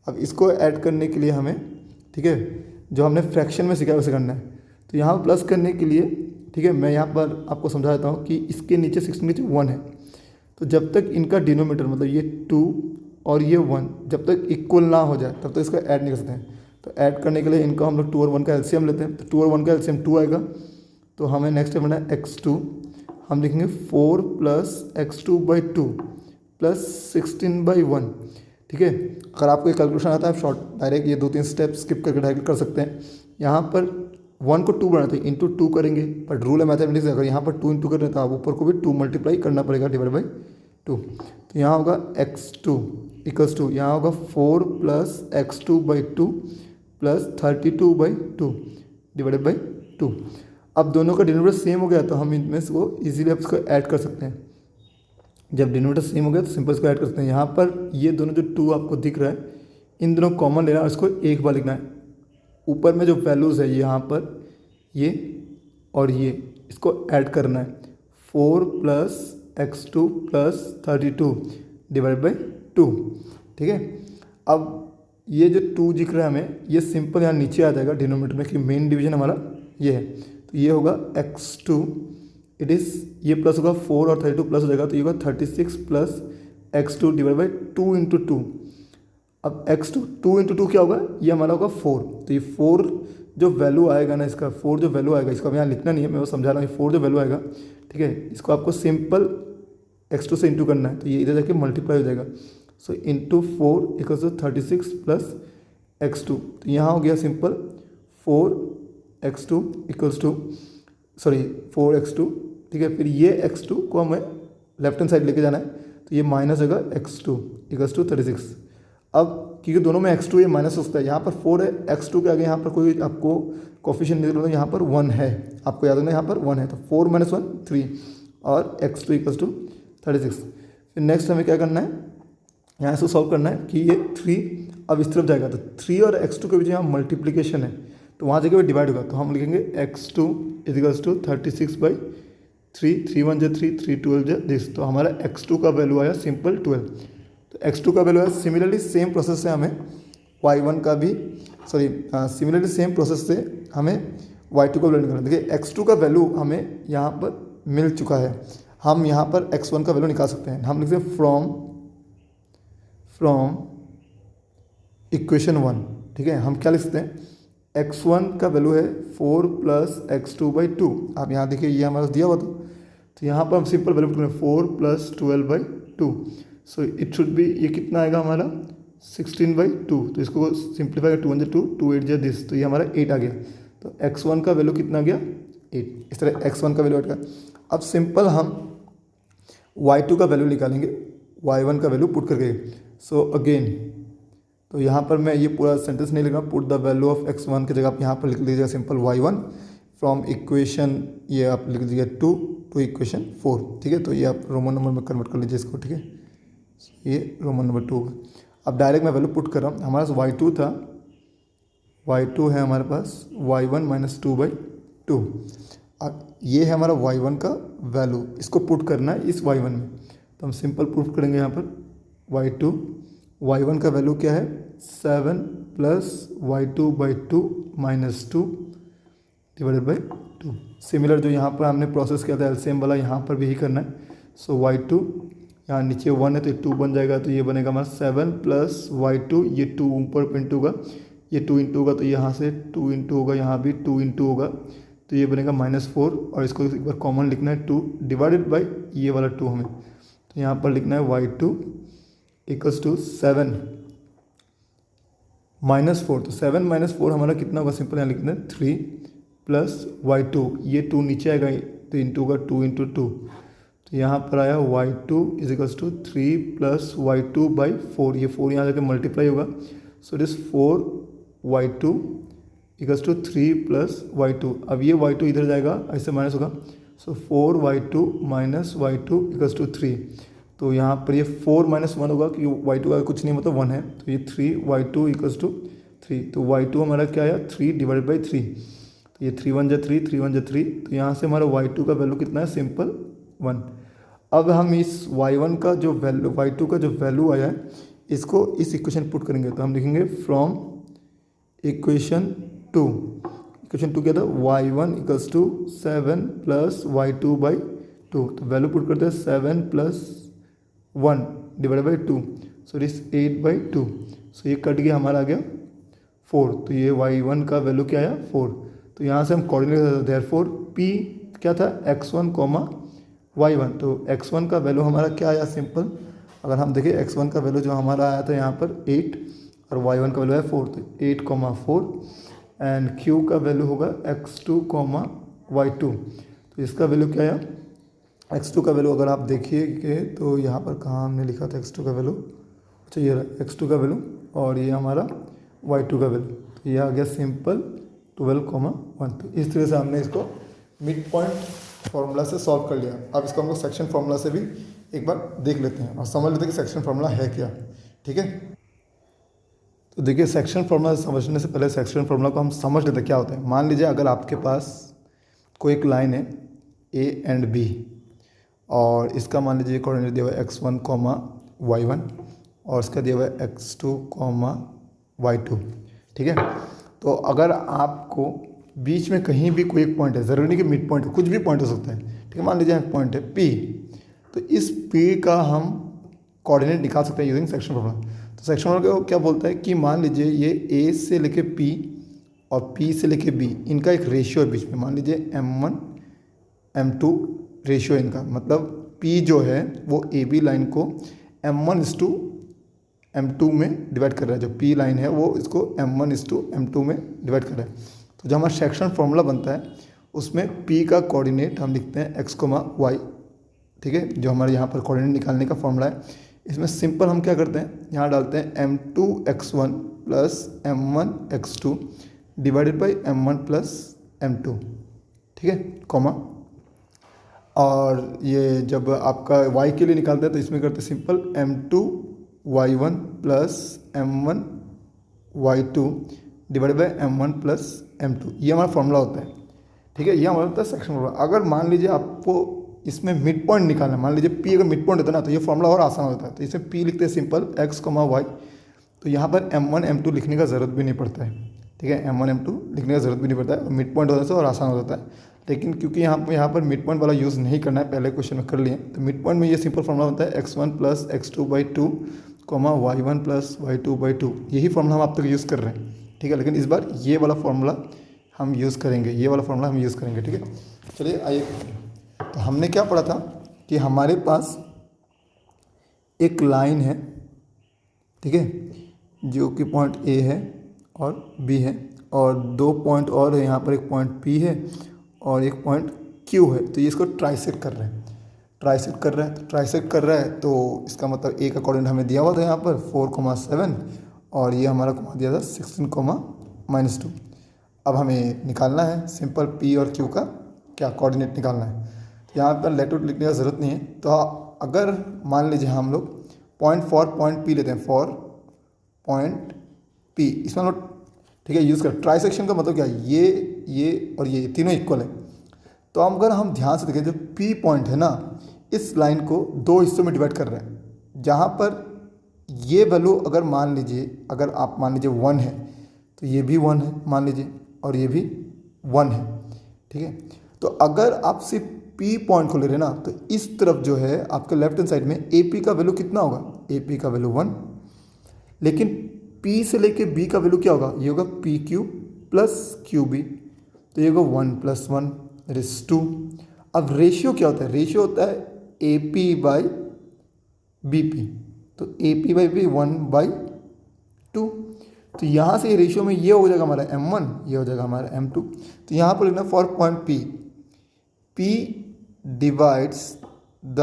अब इसको ऐड करने के लिए हमें, ठीक है, जो हमने फ्रैक्शन में सीखा है वैसे करना है। तो यहाँ प्लस करने के लिए, ठीक है, मैं यहाँ पर आपको समझा देता हूँ कि इसके नीचे 16 नीचे 1 है, तो जब तक इनका डिनोमीटर मतलब ये 2 और ये 1 जब तक इक्वल ना हो जाए तब तक इसको ऐड नहीं कर सकते हैं। तो ऐड करने के लिए इनको हम लोग 2 और 1 का एलसीएम लेते हैं, तो 2 और 1 का एलसीएम 2 आएगा। तो हमें नेक्स्ट बनना है x2, हम लिखेंगे 4 plus x2 by 2 plus 16 by 1, ठीक है। अगर आपको ये कैलकुलेशन आता है आप शॉर्ट डायरेक्ट ये 2-3 स्टेप स्किप करके डायरेक्ट कर सकते हैं। यहाँ पर 1 को 2 बनाते हैं, इंटू 2 करेंगे, बट रूल है मैथमेटिक्स, अगर यहाँ पर 2 इंटू करें तो आप ऊपर को भी 2 मल्टीप्लाई करना पड़ेगा डिवाइड बाई 2। तो यहाँ होगा x2 इक्वल्स टू, यहाँ होगा 4 plus x2 by 2 plus 32 by 2 divided by 2। अब दोनों का डिनोमीटर सेम हो गया तो हम इनमें से वो इजीली आप इसको ऐड कर सकते हैं। जब डिनोमीटर सेम हो गया तो सिंपल इसको ऐड कर सकते हैं। यहाँ पर ये दोनों जो 2 आपको दिख रहा है इन दोनों कॉमन लेना है और इसको एक बार लिखना है। ऊपर में जो वैल्यूज़ है यहाँ पर ये और ये, इसको ऐड करना है। 4 plus x2 plus 32 divide by 2, ठीक है। अब ये जो 2 दिख रहा है हमें, ये सिंपल यहाँ नीचे आ जाएगा डिनोमीटर में कि मेन डिवीजन हमारा ये है, तो ये होगा x2 इट इज़, ये प्लस होगा 4 और 32 प्लस हो जाएगा, तो ये होगा 36 plus x2 divide by 2 into 2। अब x2 2 इंटू 2 क्या होगा, ये हमारा होगा 4, तो ये 4 जो वैल्यू आएगा ना इसका 4 जो वैल्यू आएगा, इसको अब यहाँ लिखना नहीं है, मैं वो समझा रहा हूँ। 4 जो वैल्यू आएगा, ठीक है, इसको आपको सिंपल x2 से इंटू करना है, तो ये इधर जाके मल्टीप्लाई हो जाएगा। So into 4 equals to 36 plus x2, तो यहाँ हो गया simple 4x2 equals to 4x2, ठीक है। फिर ये x2 को हमें लेफ्ट हैंड साइड लेके जाना है, तो ये माइनस होगा x2 इक्वल्स टू 36। अब क्योंकि दोनों में x2 ये माइनस हो सकता है, यहाँ पर 4 है, x2 के आगे यहाँ पर कोई आपको कोफिशिएंट नहीं मिलेगा, यहाँ पर 1 है, आपको याद रखना यहाँ पर 1 है, तो 4 - 1 3 और x2 इक्वल्स टू 36। फिर नेक्स्ट हमें क्या करना है, यहाँ से सॉल्व करना है कि ये 3 अब इस तरफ जाएगा, तो 3 और x2 के बीच यहाँ मल्टीप्लिकेशन है, तो वहाँ जगह डिवाइड होगा, तो हम लिखेंगे x2 इक्वल्स टू 36/3, 3 1 3, 3 12 दिस, तो हमारा x2 का वैल्यू आया सिंपल 12। तो x2 का वैल्यू आया। सिमिलरली सेम प्रोसेस से हमें y1 का भी सिमिलरली सेम प्रोसेस से हमें y2 का वैल्यू निकालना। देखिए x2 का वैल्यू हमें यहाँ पर मिल चुका है, हम यहाँ पर x1 का वैल्यू निकाल सकते हैं। हम लिखते हैं फ्रॉम इक्वेशन 1, ठीक है। हम क्या लिख सकते हैं, x1 का वैल्यू है 4 + x2/2। आप यहाँ देखिए ये हमारा दिया हुआ था, तो यहाँ पर हम सिंपल वैल्यू पुट करें 4 + 12/2, सो इट शुड बी, ये कितना आएगा हमारा 16/2, तो इसको सिंप्लीफाई 2 1 2, 2 8 दिस, तो ये हमारा 8 आ गया। तो x1 का वैल्यू कितना आ गया 8, इस तरह x1 का वैल्यू 8 का। अब सिंपल हम y2 का वैल्यू निकालेंगे y1 का वैल्यू पुट करके। सो अगेन, तो यहाँ पर मैं ये पूरा सेंटेंस नहीं लिख रहा, put the value of x1 की जगह आप यहाँ पर लिख लीजिएगा सिंपल y1 फ्रॉम इक्वेशन, ये आप लिख दीजिएगा 2 टू इक्वेशन 4, ठीक है। तो ये आप रोमन नंबर में कन्वर्ट कर लीजिए इसको, ठीक है, ये रोमन नंबर 2 होगा। अब डायरेक्ट मैं वैल्यू पुट कर रहा हूँ, हमारे पास y2 था, y2 है हमारे पास y1 - 2/2। अब ये है हमारा y1 का वैल्यू, इसको पुट करना है इस y1 में, तो हम सिंपल पुट करेंगे यहाँ पर y1 का वैल्यू क्या है 7 + y2/2 - 2 / 2। सिमिलर जो यहाँ पर हमने प्रोसेस किया था एलसीएम वाला, यहाँ पर भी यही करना है। सो y2 यहाँ नीचे 1 है तो 2 बन जाएगा, तो ये बनेगा हमारा 7 + y2, ये 2 ऊपर इंटू होगा, ये 2 इंटू होगा, तो यहाँ से 2 इंटू होगा, यहाँ भी 2 इंटू होगा, तो ये बनेगा -4, और इसको एक बार कॉमन लिखना है 2 डिवाइडेड बाई ये वाला 2 हमें, तो यहाँ पर लिखना है y2 इक्वल्स टू 7 - 4, तो 7 - 4 हमारा कितना होगा, सिंपल यहाँ लिखना है 3 + y2, ये 2 नीचे आएगा तो इंटू होगा 2 × 2, तो यहाँ पर आया y2 इक्वल्स टू 3 + y2/4, ये 4 यहाँ जाके मल्टीप्लाई होगा, so it is 4y2 equals to 3 + y2। अब ये y2 इधर जाएगा, ऐसे माइनस होगा, सो 4y2 - y2 इक्वल्स टू 3, तो यहाँ पर ये 4 - 1 होगा क्योंकि y2 का कुछ नहीं मतलब 1 है, तो ये 3y2 इक्वल्स टू 3, तो y2 हमारा क्या आया 3 / 3, तो ये 3 1 3, 3 1 3, तो यहाँ से हमारा y2 का वैल्यू कितना है सिंपल 1। अब हम इस y1 का जो वैल्यू, y2 का जो वैल्यू आया है, इसको इस इक्वेशन पुट करेंगे, तो हम लिखेंगे फ्रॉम इक्वेशन 2, इक्वेशन 2 क्या था y1 इक्वल्स टू 7 + y2/2, तो वैल्यू पुट करते हैं 7 + 1 / 2, सो इट इज 8/2, सो ये कट गया, हमारा आ गया 4, तो ये y1 का वैल्यू क्या आया 4, तो यहाँ से हम कोऑर्डिनेट देयरफॉर p क्या था x1, y1, तो x1 का वैल्यू हमारा क्या आया सिंपल, अगर हम देखें x1 का वैल्यू जो हमारा आया था यहाँ पर 8 और y1 का वैल्यू है 4, तो 8, 4 एंड q का वैल्यू होगा x2, y2, तो इसका वैल्यू क्या आया x2 का वैल्यू अगर आप देखिए तो यहाँ पर कहाँ हमने लिखा था x2 का वैल्यू, अच्छा ये रहा x2 का वैल्यू, और ये हमारा y2 का वैल्यू, तो ये आ गया सिंपल 12, 1, तो इस तरह से हमने इसको मिड पॉइंट फार्मूला से सॉल्व कर लिया। अब इसको हम लोग सेक्शन फार्मूला से भी एक बार देख लेते हैं और समझ लेते हैं कि सेक्शन फार्मूला है क्या, ठीक है। तो देखिए सेक्शन फार्मूला समझने से पहले सेक्शन फार्मूला को हम समझ लेते हैं क्या होता है। मान लीजिए अगर आपके पास कोई एक लाइन है a एंड b, और इसका मान लीजिए कोऑर्डिनेट दिया हुआ है x1, y1, और इसका दिया हुआ है x2, y2, ठीक है। तो अगर आपको बीच में कहीं भी कोई एक पॉइंट है, ज़रूरी नहीं कि मिड पॉइंट, कुछ भी पॉइंट हो सकता है, ठीक है। मान लीजिए एक पॉइंट है P, तो इस P का हम कोऑर्डिनेट निकाल सकते हैं यूजिंग सेक्शन फार्मूला। तो सेक्शन फार्मूला क्या बोलता है कि मान लीजिए ये A से लेके P और P से लेके B इनका एक रेशियो है बीच में, मान लीजिए M1 M2 रेशियो इनका, मतलब P जो है वो AB लाइन को M1:M2 में डिवाइड कर रहा है। जो P लाइन है वो इसको M1:M2 में डिवाइड कर रहा है। तो जो हमारा सेक्शन फॉर्मूला बनता है उसमें P का कोऑर्डिनेट हम लिखते हैं x, y, ठीक है, जो हमारे यहाँ पर कोऑर्डिनेट निकालने का फॉर्मूला है। इसमें सिंपल हम क्या करते हैं, यहाँ डालते हैं M2x1 plus M1x2 divided by M1 plus M2, ठीक है, कॉमा। और ये जब आपका y के लिए निकालते हैं तो इसमें करते हैं simple M2y1 plus M1y2 divided by M1 plus M2, ये हमारा फॉर्मूला होता है, ठीक है। ये हमारा होता है सेक्शन फॉर्मूला। अगर मान लीजिए आपको इसमें मिड पॉइंट निकालना है, मान लीजिए P अगर मिड पॉइंट होता है ना तो ये फॉर्मूला और आसान होता है। तो इसमें P लिखते हैं सिंपल x, y, तो यहाँ पर M1 M2 लिखने का ज़रूरत भी नहीं पड़ता है, ठीक है, M1 M2 लिखने का ज़रूरत भी नहीं पड़ता है, और मिड पॉइंट होने से और आसान हो जाता है। लेकिन क्योंकि यहाँ पर मिड पॉइंट वाला यूज़ नहीं करना है, पहले क्वेश्चन में कर लिए, तो मिड पॉइंट में ये सिंपल फॉर्मूला होता है x1 plus x2/2, y1 plus y2/2, यही फॉर्मूला हम आप तक यूज़ कर रहे हैं, ठीक है। लेकिन इस बार ये वाला फॉर्मूला हम यूज़ करेंगे, ये वाला फॉर्मूला हम यूज़ करेंगे, ठीक है। चलिए आइए, तो हमने क्या पढ़ा था कि हमारे पास एक लाइन है, ठीक है, जो कि पॉइंट A है और B है, और दो पॉइंट और है, यहाँ पर एक पॉइंट P है और एक पॉइंट Q है। तो ये इसको ट्राइसेक्ट कर रहे हैं, ट्राइसेक्ट कर रहा है। तो ट्राइसेक्ट कर रहा है तो इसका मतलब A का कोऑर्डिनेट हमें दिया हुआ था यहाँ पर 4,7, और ये हमारा कोमा दिया था 16,-2। अब हमें निकालना है सिंपल P और Q का क्या कोऑर्डिनेट निकालना है। तो यहाँ पर लैटिट्यूड लिखने का ज़रूरत नहीं है। तो अगर मान लीजिए हम लोग पॉइंट फॉर पॉइंट P लेते हैं, फॉर पॉइंट P, इसमें हम लोग, ठीक है, यूज़ कर। ट्राइसेक्शन का मतलब क्या है, ये और ये तीनों इक्वल है। तो अगर हम ध्यान से देखें, जो P पॉइंट है ना, इस लाइन को दो हिस्सों में डिवाइड कर रहे हैं, जहाँ पर ये वैल्यू अगर मान लीजिए, अगर आप मान लीजिए 1 है तो ये भी 1 है मान लीजिए, और ये भी 1 है, ठीक है। तो अगर आप सिर्फ P पॉइंट को ले रहे हैं ना, तो इस तरफ जो है आपके लेफ्ट हैंड साइड में AP का वैल्यू कितना होगा, AP का वैल्यू 1, लेकिन P से लेके B का वैल्यू क्या होगा, ये होगा PQ प्लस QB, तो ये होगा 1 + 1 दैट इज 2। अब रेशियो क्या होता है, रेशियो होता है AP/BP, तो AP/B 1/2। तो यहाँ से रेशियो में ये हो जाएगा हमारा M1, ये हो जाएगा हमारा M2। तो यहाँ पर लिखना for point P divides the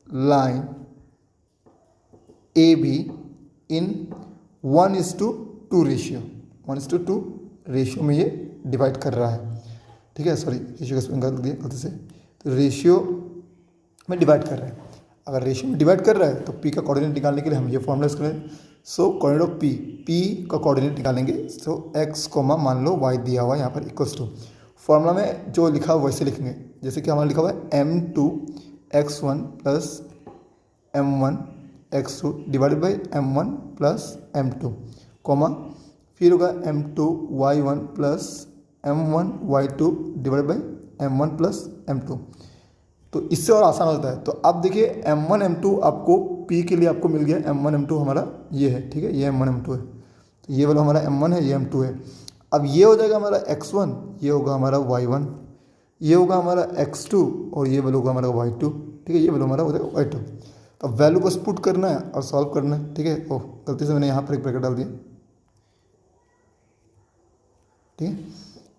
line AB in 1:2 ratio, 1:2 ratio में ये डिवाइड कर रहा है, ठीक है। सॉरी, रेशियो का स्पेलिंग गलत दिया गलती से, तो रेशियो में डिवाइड कर रहा है। अगर रेशियो में डिवाइड कर रहा है तो P का कोऑर्डिनेट निकालने के लिए हम ये फॉर्मूला यूज़ करें। सो कोऑर्डिनेट ऑफ P का कोऑर्डिनेट निकालेंगे। सो x, मान लो y दिया हुआ है यहाँ पर इक्वल्स टू, फॉर्मूला में जो लिखा हुआ वैसे लिखेंगे, जैसे कि हमारा लिखा हुआ है M2x1 plus M1x2 divided by M1 plus M2, फिर होगा M2y1 plus M1y2 divided by M1 plus M2। तो इससे और आसान होता है। तो अब देखिए M1 M2 आपको P के लिए आपको मिल गया, M1 M2 हमारा ये है, ठीक है, ये M1 M2 है। तो ये वाला हमारा M1 है, ये M2 है। अब ये हो जाएगा हमारा x1, ये होगा हमारा y1, ये होगा हमारा x2, और ये वैल्यू होगा हमारा y2, ठीक है, ये वैल्यू हमारा हो जाएगा y2। तो वैल्यू को पुट करना है और सॉल्व करना है, ठीक है। ओह, गलती से मैंने यहाँ पर एक ब्रैकेट डाल दिया, ठीक है।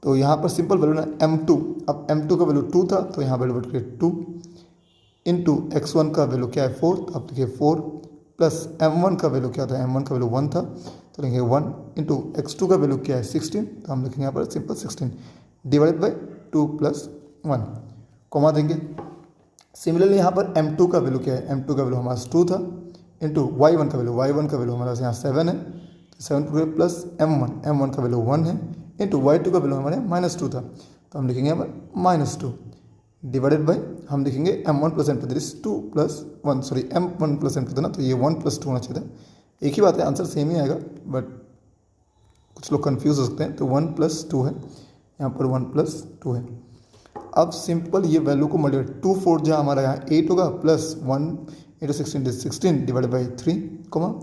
तो यहाँ पर सिंपल वैल्यू ना M2, अब M2 का वैल्यू 2 था तो यहाँ वैल्यू बढ़ के 2 इंटू x1 का वैल्यू क्या है 4, तो आप देखिए 4 प्लस M1 का वैल्यू क्या था, M1 का वैल्यू 1 था, तो लिखेंगे 1 इंटू x2 का वैल्यू क्या है 16, तो हम लिखेंगे यहाँ पर सिंपल 16 डिवाइडेड बाई 2 + 1, कॉमा देंगे। सिमिलरली यहाँ पर M2 का वैल्यू क्या है, M2 का वैल्यू हमारा 2 था इंटू y1 का वैल्यू हमारा यहाँ 7 है, तो 7 प्लस M1 का वैल्यू 1 है इंटू y2 का वैल्यू हमारे -2 था, तो हम लिखेंगे यहाँ पर -2 डिवाइडेड बाई, हम लिखेंगे M1 plus M2 that is 2 + 1, sorry M1 plus M2 था ना, तो ये 1 + 2 होना चाहिए था। एक ही बात है, आंसर सेम ही आएगा, बट कुछ लोग कंफ्यूज हो सकते हैं। तो 1 + 2 है, यहाँ पर 1 + 2 है। अब सिंपल ये वैल्यू को मल्टीप्लाई 2 4 जहाँ हमारा यहाँ 8 होगा, प्लस 1 इंटू 16 डिवाइडेड बाई 3,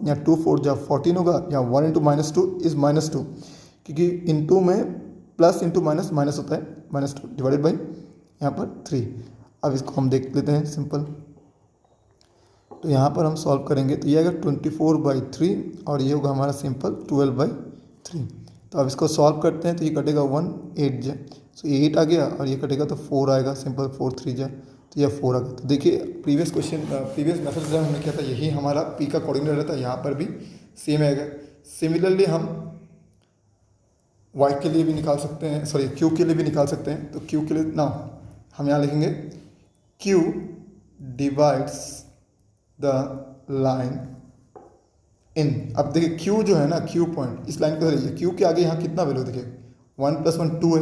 यहाँ 2 4 जहाँ 14 होगा, यहाँ 1 इंटू -2 इज -2, क्योंकि इनटू में प्लस इंटू माइनस माइनस होता है, -2 डिवाइडेड बाई यहाँ पर 3। अब इसको हम देख लेते हैं सिंपल। तो यहाँ पर हम सॉल्व करेंगे तो ये आएगा 24/3 और ये होगा हमारा सिंपल 12/3। तो अब इसको सॉल्व करते हैं तो ये कटेगा 1 8 जा, सो 8 आ गया और ये कटेगा तो 4 आएगा, सिंपल 4 3 जा, तो ये 4 आ गया। तो देखिए प्रीवियस मेथड से हमने किया था, यही हमारा पी का कोऑर्डिनेट रहता है, यहाँ पर भी सेम आएगा। सिमिलरली हम वाई के लिए भी निकाल सकते हैं, सॉरी क्यू के लिए भी निकाल सकते हैं। तो क्यू के लिए ना हम यहाँ लिखेंगे Q divides the line in. अब देखिए क्यू जो है ना, क्यू पॉइंट इस लाइन को धरिए, क्यू के आगे यहाँ कितना वैल्यू देखिए 1 + 1 2 है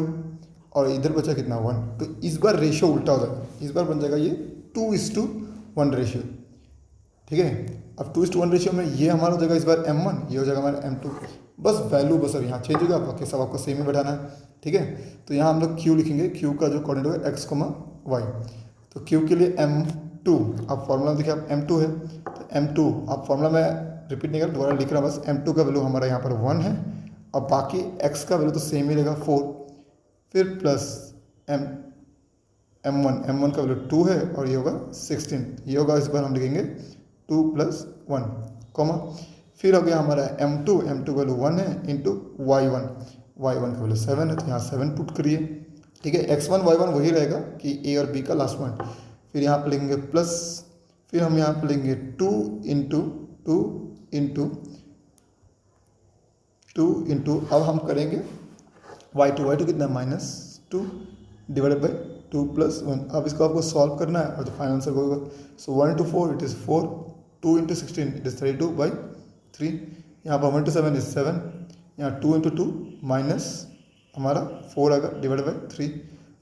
और इधर बचा कितना 1। तो इस बार रेशियो उल्टा हो जाएगा, इस बार बन जाएगा ये 2:1 रेशियो, ठीक है। अब 2:1 रेशियो में ये हमारा हो जाएगा इस बार m1, ये हो जाएगा हमारा m2। बस वैल्यू बस अब यहाँ चेंज होगा, बाकी सब आपको सेम ही बैठाना है, ठीक है। तो यहाँ हम लोग q लिखेंगे, q का जो कोऑर्डिनेट होगा x, y। तो q के लिए m2, अब फॉर्मूला देखिए आप m2 है, तो m2 अब फॉर्मूला में रिपीट नहीं कर दोबारा लिख रहा हूँ, बस m2 का वैल्यू हमारा यहाँ पर 1 है और बाकी x का वैल्यू तो सेम ही रहेगा 4, फिर प्लस m1 का वैल्यू 2 है और ये होगा 16, ये होगा इस बार हम लिखेंगे 2 + 1 कॉमा, फिर हो गया हमारा m2 का वैल्यू 1 है इंटू y1 का वैल्यू 7 है, तो यहाँ 7 पुट करिए, ठीक है। x1 y1 वही रहेगा कि a और b का लास्ट पॉइंट, फिर यहाँ पर लिखेंगे प्लस, फिर हम यहाँ पर लेंगे 2 इंटू अब हम करेंगे y2 कितना -2 डिवाइडेड बाई 2 + 1। अब इसको आपको सॉल्व करना है और जो फाइनल आंसर होगा, सो 1 × 4 इट इज़ 4, 2 × 16 इट इज़ 32/3, यहाँ पर 1 × 7 इज 7, यहाँ 2 × 2 माइनस हमारा 4 आएगा डिवाइडेड बाई 3।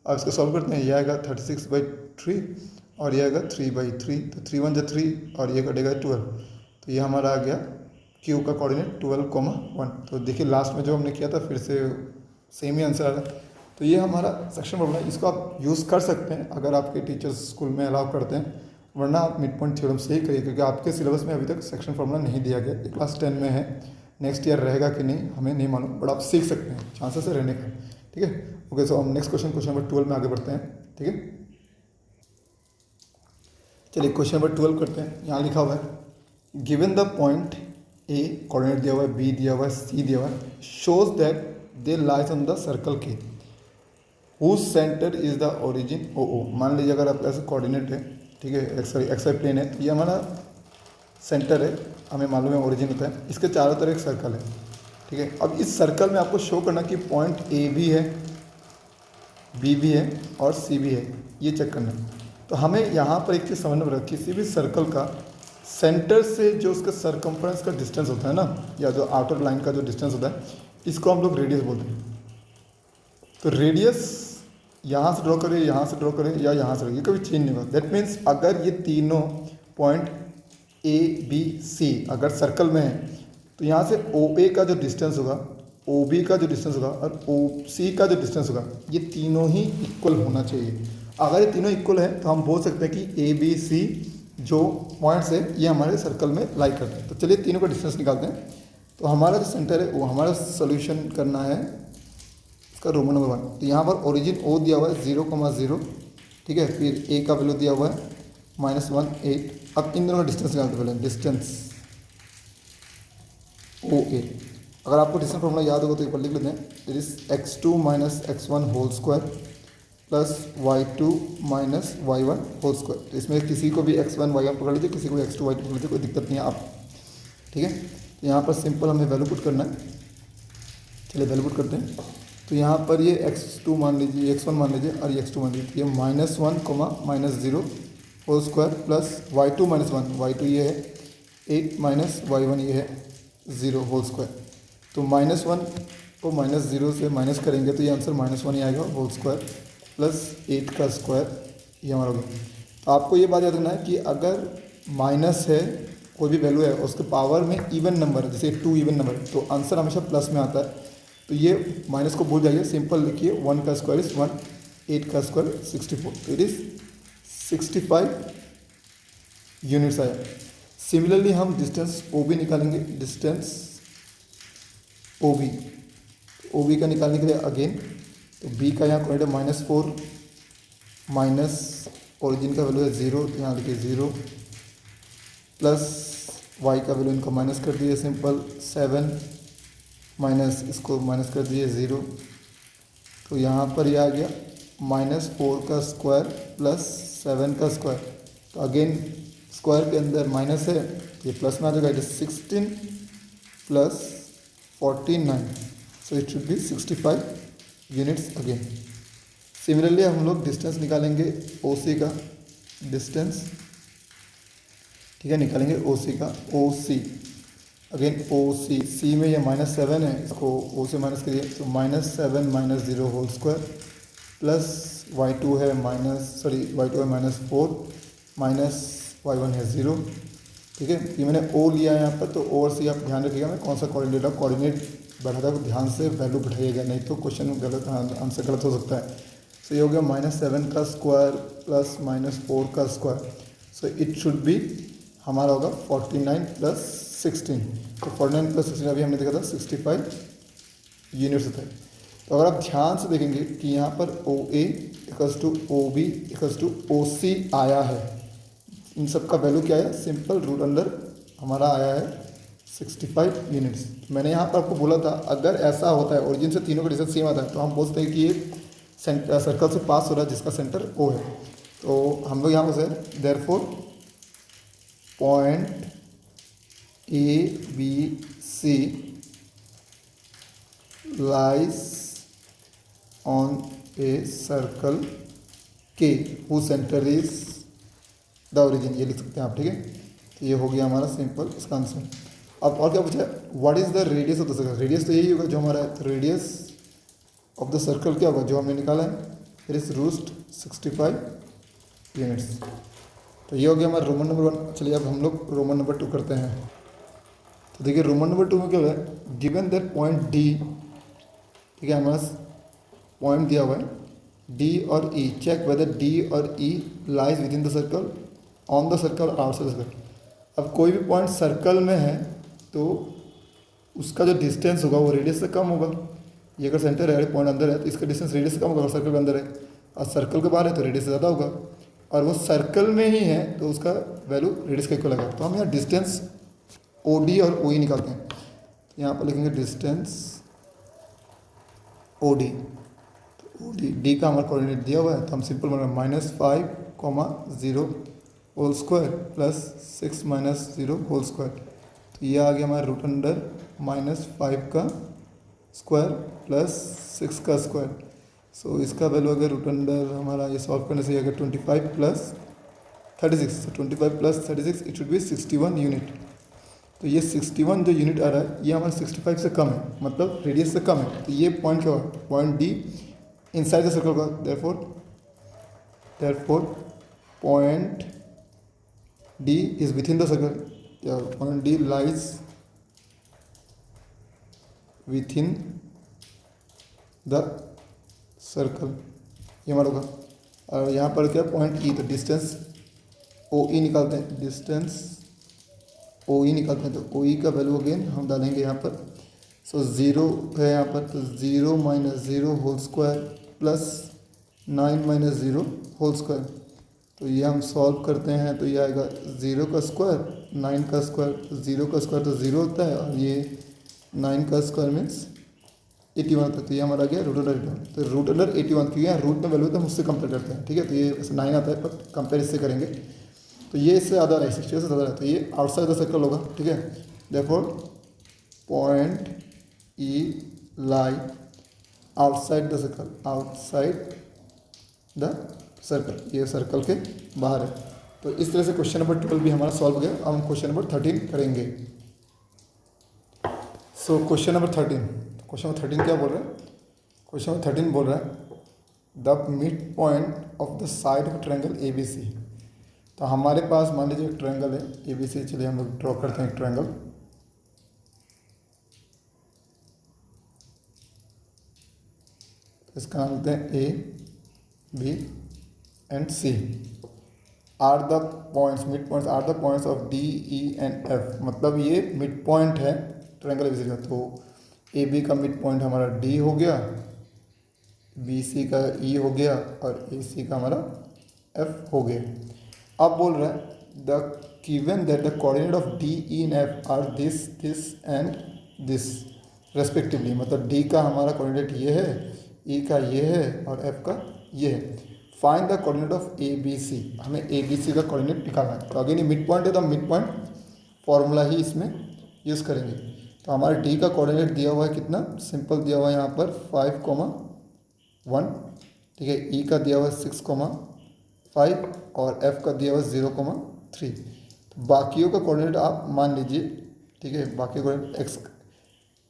अब इसको सॉल्व करते हैं, ये आएगा 36/3 और ये आएगा 3/3, तो 3 × 1 = 3 और ये कटेगा 12, तो ये हमारा आ गया क्यू का कोऑर्डिनेट 12,1। तो देखिए लास्ट में जो हमने किया था फिर से सेम ही आंसर आ रहा है। तो ये हमारा सेक्शन फॉर्मूला है, इसको आप यूज़ कर सकते हैं अगर आपके टीचर्स स्कूल में अलाउ करते हैं, वरना आप मिड पॉइंट थ्योरम से ही करिए, क्योंकि आपके सिलेबस में अभी तक सेक्शन फॉर्मूला नहीं दिया गया। ये क्लास 10 में है, नेक्स्ट ईयर रहेगा कि नहीं हमें नहीं मालूम, बट आप सीख सकते हैं, चांसेस है रहने का, ठीक है। ओके, सो हम नेक्स्ट क्वेश्चन नंबर 12 में आगे बढ़ते हैं, ठीक है। चलिए क्वेश्चन नंबर 12 करते हैं। यहाँ लिखा हुआ है given the point A coordinate दिया हुआ है, बी दिया हुआ है, सी दिया हुआ है, shows that they lies on the circle के whose centre is the origin O. मान लीजिए अगर आपका ऐसा कोऑर्डिनेट है, ठीक है, सॉरी एक्स वाई प्लेन है, तो ये हमारा सेंटर है, हमें मालूम है ओरिजिन होता है, इसके चारों तरफ एक सर्कल है, ठीक है। अब इस सर्कल में आपको शो करना कि पॉइंट ए भी है, बी भी है और सी भी है, ये चेक करना है। तो हमें यहाँ पर एक चीज़ समझना पड़ेगा, किसी भी सर्कल का सेंटर से जो उसका सरकमफ्रेंस का डिस्टेंस होता है ना, या जो आउटर लाइन का जो डिस्टेंस होता है, इसको हम लोग रेडियस बोलते हैं। तो रेडियस यहाँ से ड्रॉ करें, यहाँ से ड्रॉ करें या यहाँ से, ये कभी चेंज नहीं होगा। दैट मीन्स अगर ये तीनों पॉइंट ए बी सी अगर सर्कल में है, तो यहाँ से ओ ए का जो डिस्टेंस होगा, ओ बी का जो डिस्टेंस होगा और ओ सी का जो डिस्टेंस होगा, ये तीनों ही इक्वल होना चाहिए। अगर ये तीनों इक्वल है तो हम बोल सकते हैं कि ए बी सी जो पॉइंट्स है ये हमारे सर्कल में लाई करते हैं। तो चलिए तीनों का डिस्टेंस निकालते हैं। तो हमारा जो सेंटर है वो हमारा सोल्यूशन करना है इसका रोमन नंबर 1। तो यहाँ पर ओरिजिन ओ दिया हुआ है 0,0, ठीक है, फिर ए का वैल्यू दिया हुआ है -1 8। अब इन दोनों का डिस्टेंस निकालते पहले, डिस्टेंस ओ ए। अगर आपको डिस्टेंस फॉर्मूला याद होगा तो एक बार लिख लेते हैं, it is x2 - x1 whole square plus y2 - y1 whole square. तो इसमें किसी को भी x1 y1 पकड़ लीजिए, किसी को भी x2 y2 पकड़ लीजिए, कोई दिक्कत नहीं है आप, ठीक है। तो यहाँ पर सिंपल हमें वैल्यू पुट करना है। चलिए वैल्यू पुट करते हैं। तो यहाँ पर ये x2 मान लीजिए, x1 मान लीजिए और ये x2 मान लीजिए। ये -1, -0 whole square plus y2 - 1, y2 ये है 8 - y1 ये है 0 होल स्क्वायर। तो -1 को -0 से माइनस करेंगे तो ये आंसर -1 ही आएगा होल स्क्वायर प्लस 8 का स्क्वायर, ये हमारा होगा। तो आपको ये बात याद रखना है कि अगर माइनस है, कोई भी वैल्यू है, उसके पावर में इवन नंबर, जैसे 2 इवन नंबर, तो आंसर हमेशा प्लस में आता है। तो ये माइनस को भूल जाइए, सिंपल लिखिए 1 का स्क्वायर इज़ 1, 8 का स्क्वायर 64, तो इट इज़ 65 यूनिट्स आया। सिमिलरली हम डिस्टेंस ओ बी निकालेंगे, distance O B O B का निकालने के लिए अगेन, तो बी का यहाँ कोऑर्डिनेट -4 माइनस ओरिजिन का वैल्यू है 0, तो यहाँ लिखिए 0 प्लस वाई का वैल्यू इनको माइनस कर दिए सिंपल 7 माइनस इसको माइनस कर दिए 0, तो यहाँ पर ये आ गया -4 का स्क्वायर प्लस 7 का स्क्वायर, तो अगेन स्क्वायर के अंदर माइनस है, ये प्लस में आ जाएगा, it is 16 plus 49, so it should B 65 units again. Similarly हम लोग डिस्टेंस निकालेंगे ओ सी का डिस्टेंस, ठीक है, निकालेंगे ओ सी का, ओ सी अगेन ओ सी में ये -7 है, इसको ओ से माइनस करिए, तो -7 minus 0 whole square plus y2 है -4 माइनस y1 है 0, ठीक है। ये मैंने ओ लिया है यहाँ पर, तो ओ और सी आप ध्यान रखिएगा, मैं कौन सा कोऑर्डिनेट आप कोऑर्डिनेट बढ़ाता है, ध्यान से वैल्यू बढ़ाइएगा, नहीं तो क्वेश्चन गलत आंसर गलत हो सकता है। सो ये हो गया -7 का स्क्वायर प्लस -4 का square, so it should B हमारा होगा 49 प्लस 16, तो 49 प्लस 16 अभी हमने देखा था 65 यूनिट्स होता है। तो अगर आप ध्यान से देखेंगे कि यहाँ पर O A equals to O B equals to O C आया है, इन सब का वैल्यू क्या है, सिंपल रूट अंडर हमारा आया है 65 यूनिट्स। मैंने यहाँ पर आपको बोला था अगर ऐसा होता है ओरिजिन से तीनों का डिस्टेंस सेम आता है, तो हम बोलते हैं कि ये सर्कल से पास हो रहा है जिसका सेंटर ओ है, तो हम लोग यहाँ पर से therefore point A B C lies on a circle के whose centre is the origin, ये लिख सकते हैं आप, ठीक है। तो ये हो गया हमारा सिंपल इसका आंसर। अब और क्या पूछा है, what is the radius of the circle, radius तो यही होगा जो हमारा रेडियस ऑफ द सर्कल क्या होगा जो हमने निकाला है, इट इज रूट 65 यूनिट्स। तो ये हो गया हमारा रोमन नंबर 1। चलिए अब हम लोग रोमन नंबर 2 करते हैं। तो देखिए रोमन नंबर 2 में क्या है, गिवन दैट पॉइंट डी, ठीक है, हमारे पॉइंट दिया हुआ है डी और ई, चेक वेदर डी और E lies within the circle, on the circle, outside the circle. अब कोई भी पॉइंट सर्कल में है तो उसका जो डिस्टेंस होगा वो रेडियस से कम होगा। ये अगर सेंटर है, पॉइंट अंदर है, तो इसका डिस्टेंस रेडियस से कम होगा, और सर्कल के अंदर है और सर्कल के बाहर है तो रेडियस से ज़्यादा होगा, और वो सर्कल में ही है तो उसका वैल्यू रेडियस का इक्वल आएगा। तो हम यहाँ डिस्टेंस ओ डी और ओ ई निकालते हैं, तो यहाँ पर लिखेंगे डिस्टेंस ओ डी, तो ओ डी का हमारा कोऑर्डिनेट दिया हुआ है, तो हम सिंपल बना -5, 0 whole square plus 6 minus 0 whole square, तो ये आ गया हमारा रूट अंडर -5 का स्क्वायर प्लस 6 का स्क्वायर। सो इसका वैल्यू अगर रूट अंडर हमारा ये सॉल्व करने से अगर 25 plus 36, 25 plus 36 it should B 61 unit. तो ये 61 जो यूनिट आ रहा है ये हमारा 65 से कम है, मतलब रेडियस से कम है, तो ये पॉइंट क्या होगा, point D inside the circle का, therefore point D is within the circle, या point D lies within the circle, ये हमारा होगा। और यहाँ पर क्या पॉइंट ई, तो डिस्टेंस ओ ई निकालते हैं, डिस्टेंस ओ ई निकालते हैं, तो ओ ई का वैल्यू अगेन हम डालेंगे यहाँ पर। सो 0 है यहाँ पर, तो 0 minus 0 whole square plus 9 minus 0 whole square, तो ये हम सॉल्व करते हैं तो ये आएगा 0 का स्क्वायर 9 का स्क्वायर, तो 0 का स्क्वायर तो 0 होता है, और ये 9 का स्क्वायर मीन्स 81 होता है, तो ये हमारा गया रूट अंडर 81। तो रूट अंडर 81 क्योंकि यहाँ रूट में वैल्यू तो हम उससे कंपेयर करते हैं, ठीक है, तो ये 9 आता है पर कंपेयर इससे करेंगे, तो ये इससे ज़्यादा है, 60 से ज़्यादा है, तो ये आउटसाइड द सर्कल होगा, ठीक है। Therefore point E lie outside the circle, outside the circle, ये सर्कल के बाहर है। तो इस तरह से क्वेश्चन नंबर 12 भी हमारा सॉल्व हो गया। अब हम क्वेश्चन नंबर 13 करेंगे। सो क्वेश्चन नंबर 13 क्या बोल रहा है, क्वेश्चन नंबर 13 बोल रहा है the mid point of the side of triangle A B C. तो हमारे पास मान लीजिए एक ट्रायंगल है ए बी सी, चलिए हम लोग ड्रॉ करते हैं एक ट्रायंगल। इसका नाम लेते हैं A B and C. Are the points, mid points are the points of D E and F, मतलब ये मिड पॉइंट है ट्रायंगल ए बी सी का। तो ए बी का मिड पॉइंट हमारा डी हो गया, बी सी का ई हो गया और ए सी का हमारा एफ हो गया। अब बोल रहा है the given that the coordinate of D E and F R this this and this respectively, मतलब डी का हमारा कोऑर्डिनेट ये है, ई का ये है और एफ का ये है। Find the coordinate of A B C, हमें ए बी सी का कोऑर्डिनेट निकालना है। तो अगेन ये मिड पॉइंट है तो हम मिड पॉइंट फॉर्मूला ही इसमें यूज़ करेंगे। तो हमारे डी का कोऑर्डिनेट दिया हुआ है कितना, सिंपल दिया हुआ है यहाँ पर 5,1, ठीक है। ई का दिया हुआ है 6,5 और एफ का दिया हुआ है 0,3। तो बाकियों का कोऑर्डिनेट आप मान लीजिए, ठीक है। बाकी कोऑर्डिनेट एक्स ए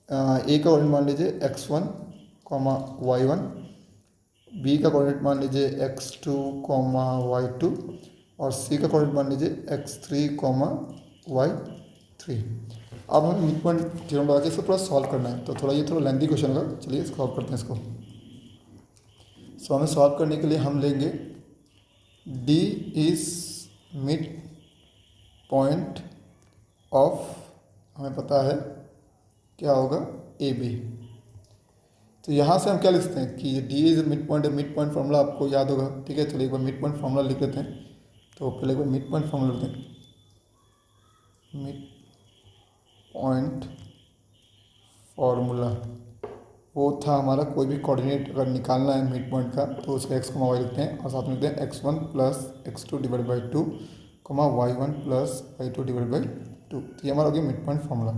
का कोऑर्डिनेट मान लीजिए x1, y1, बी का कोऑर्डिनेट मान लीजिए x2, y2 और सी का कोऑर्डिनेट मान लीजिए x3, y3। अब हमें मिड पॉइंट थ्योरम लगा के इसको थोड़ा सॉल्व करना है। तो थोड़ा लेंथी क्वेश्चन होगा, चलिए सॉल्व करते हैं इसको। सो हमें सॉल्व करने के लिए हम लेंगे D is mid point of, हमें पता है क्या होगा, ए बी। तो यहाँ से हम क्या लिख सकते हैं कि D इज मिड पॉइंट है। मिड पॉइंट फार्मूला आपको याद होगा, ठीक है। चलिए एक बार मिड पॉइंट फार्मूला लिख लेते हैं। तो पहले एक बार मिड पॉइंट फार्मूला लिखते हैं। मिड पॉइंट फार्मूला वो था हमारा, कोई भी कोऑर्डिनेट अगर निकालना है मिड पॉइंट का तो उसका x, y लिखते हैं और साथ में लिखते हैं x1 plus x2 divide by 2, y1 plus y2 divide by 2। तो ये हमारा हो गया मिड पॉइंट फार्मूला।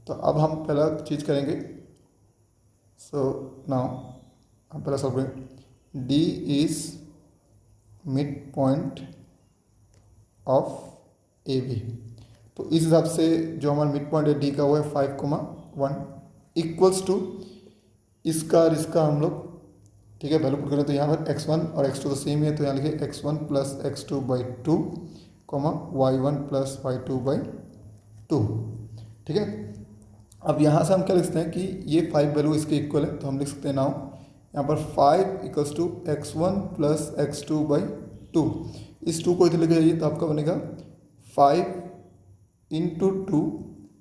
तो अब हम पहला चीज़ करेंगे। सो नाउ हम पहला सॉल्व करेंगे D is mid point of A B. तो इस हिसाब से जो हमारा मिड पॉइंट है D का वो है 5,1 इक्वल्स टू इसका और इसका हम लोग, ठीक है, वैल्यू पुट करें। तो यहाँ पर x1 और x2 तो सेम है, तो यहाँ लिखे x1 plus x2 by 2, y1 plus y2 by 2, ठीक है। अब यहाँ से हम क्या लिख सकते हैं कि ये 5 वैल्यू इसके इक्वल है, तो हम लिख सकते हैं नाउ यहाँ पर 5 equals to x1 plus x2 by 2। इस 2 को इधर लेके जाइए तो आपका बनेगा 5 into 2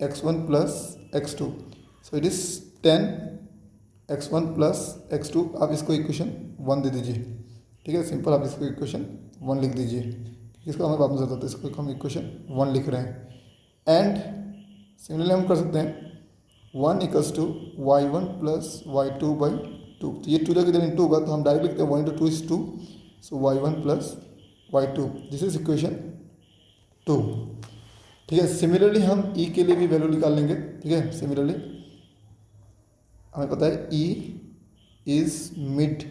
x1 plus x2, so it is 10 x1 plus x2। आप इसको इक्वेशन 1 दे दीजिए, ठीक है। सिंपल आप इसको इक्वेशन 1 लिख दीजिए, इसको हमें बाद में ज़रूरत है, इसको हम इक्वेशन 1 लिख रहे हैं। एंड सिमिलरली हम कर सकते हैं 1 equals to y1 plus y2 by 2। तो ये 2 जगह इधर इंटू होगा तो हम डायरेक्ट लिखते हैं 1 into 2 is 2, so y1 plus y2, this is equation 2, ठीक है। सिमिलरली हम E के लिए भी वैल्यू निकाल लेंगे, ठीक है। सिमिलरली हमें पता है E is mid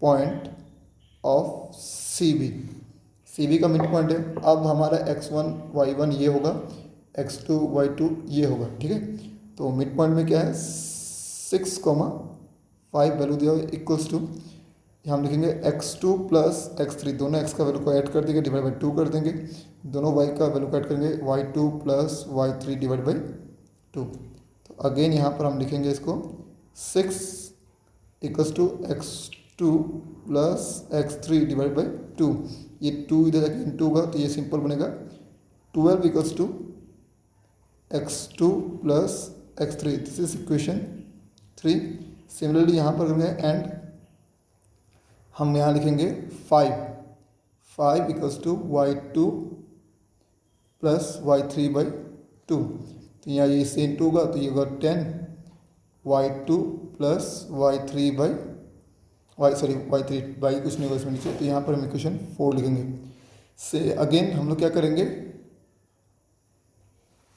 point of C B का मिड पॉइंट है। अब हमारा x1 y1 ये होगा, x2 y2 ये होगा, ठीक है। तो मिड पॉइंट में क्या है 6,5 वैल्यू दिया हुआ इक्वल्स टू, हम लिखेंगे x2 प्लस x3, दोनों x का वैल्यू को ऐड कर देंगे, डिवाइड बाई 2 कर देंगे, दोनों y का वैल्यू को ऐड करेंगे, y2 plus y3 divide by 2। तो अगेन यहाँ पर हम लिखेंगे इसको 6 equals to x2 plus x3 divide by 2। ये 2 इधर जाके इंटू होगा तो ये सिंपल बनेगा 12 equals to x2 plus x3, this is equation 3। Similarly यहाँ पर करेंगे एंड हम यहाँ लिखेंगे 5 equals to y2 plus y3 by 2। तो यहाँ ये इससे इंटू होगा तो ये होगा 10 y2 plus y3 by y3 by कुछ नहीं होगा इसमें नीचे, तो यहाँ पर हम इक्वेशन 4 लिखेंगे। से अगेन हम लोग क्या करेंगे,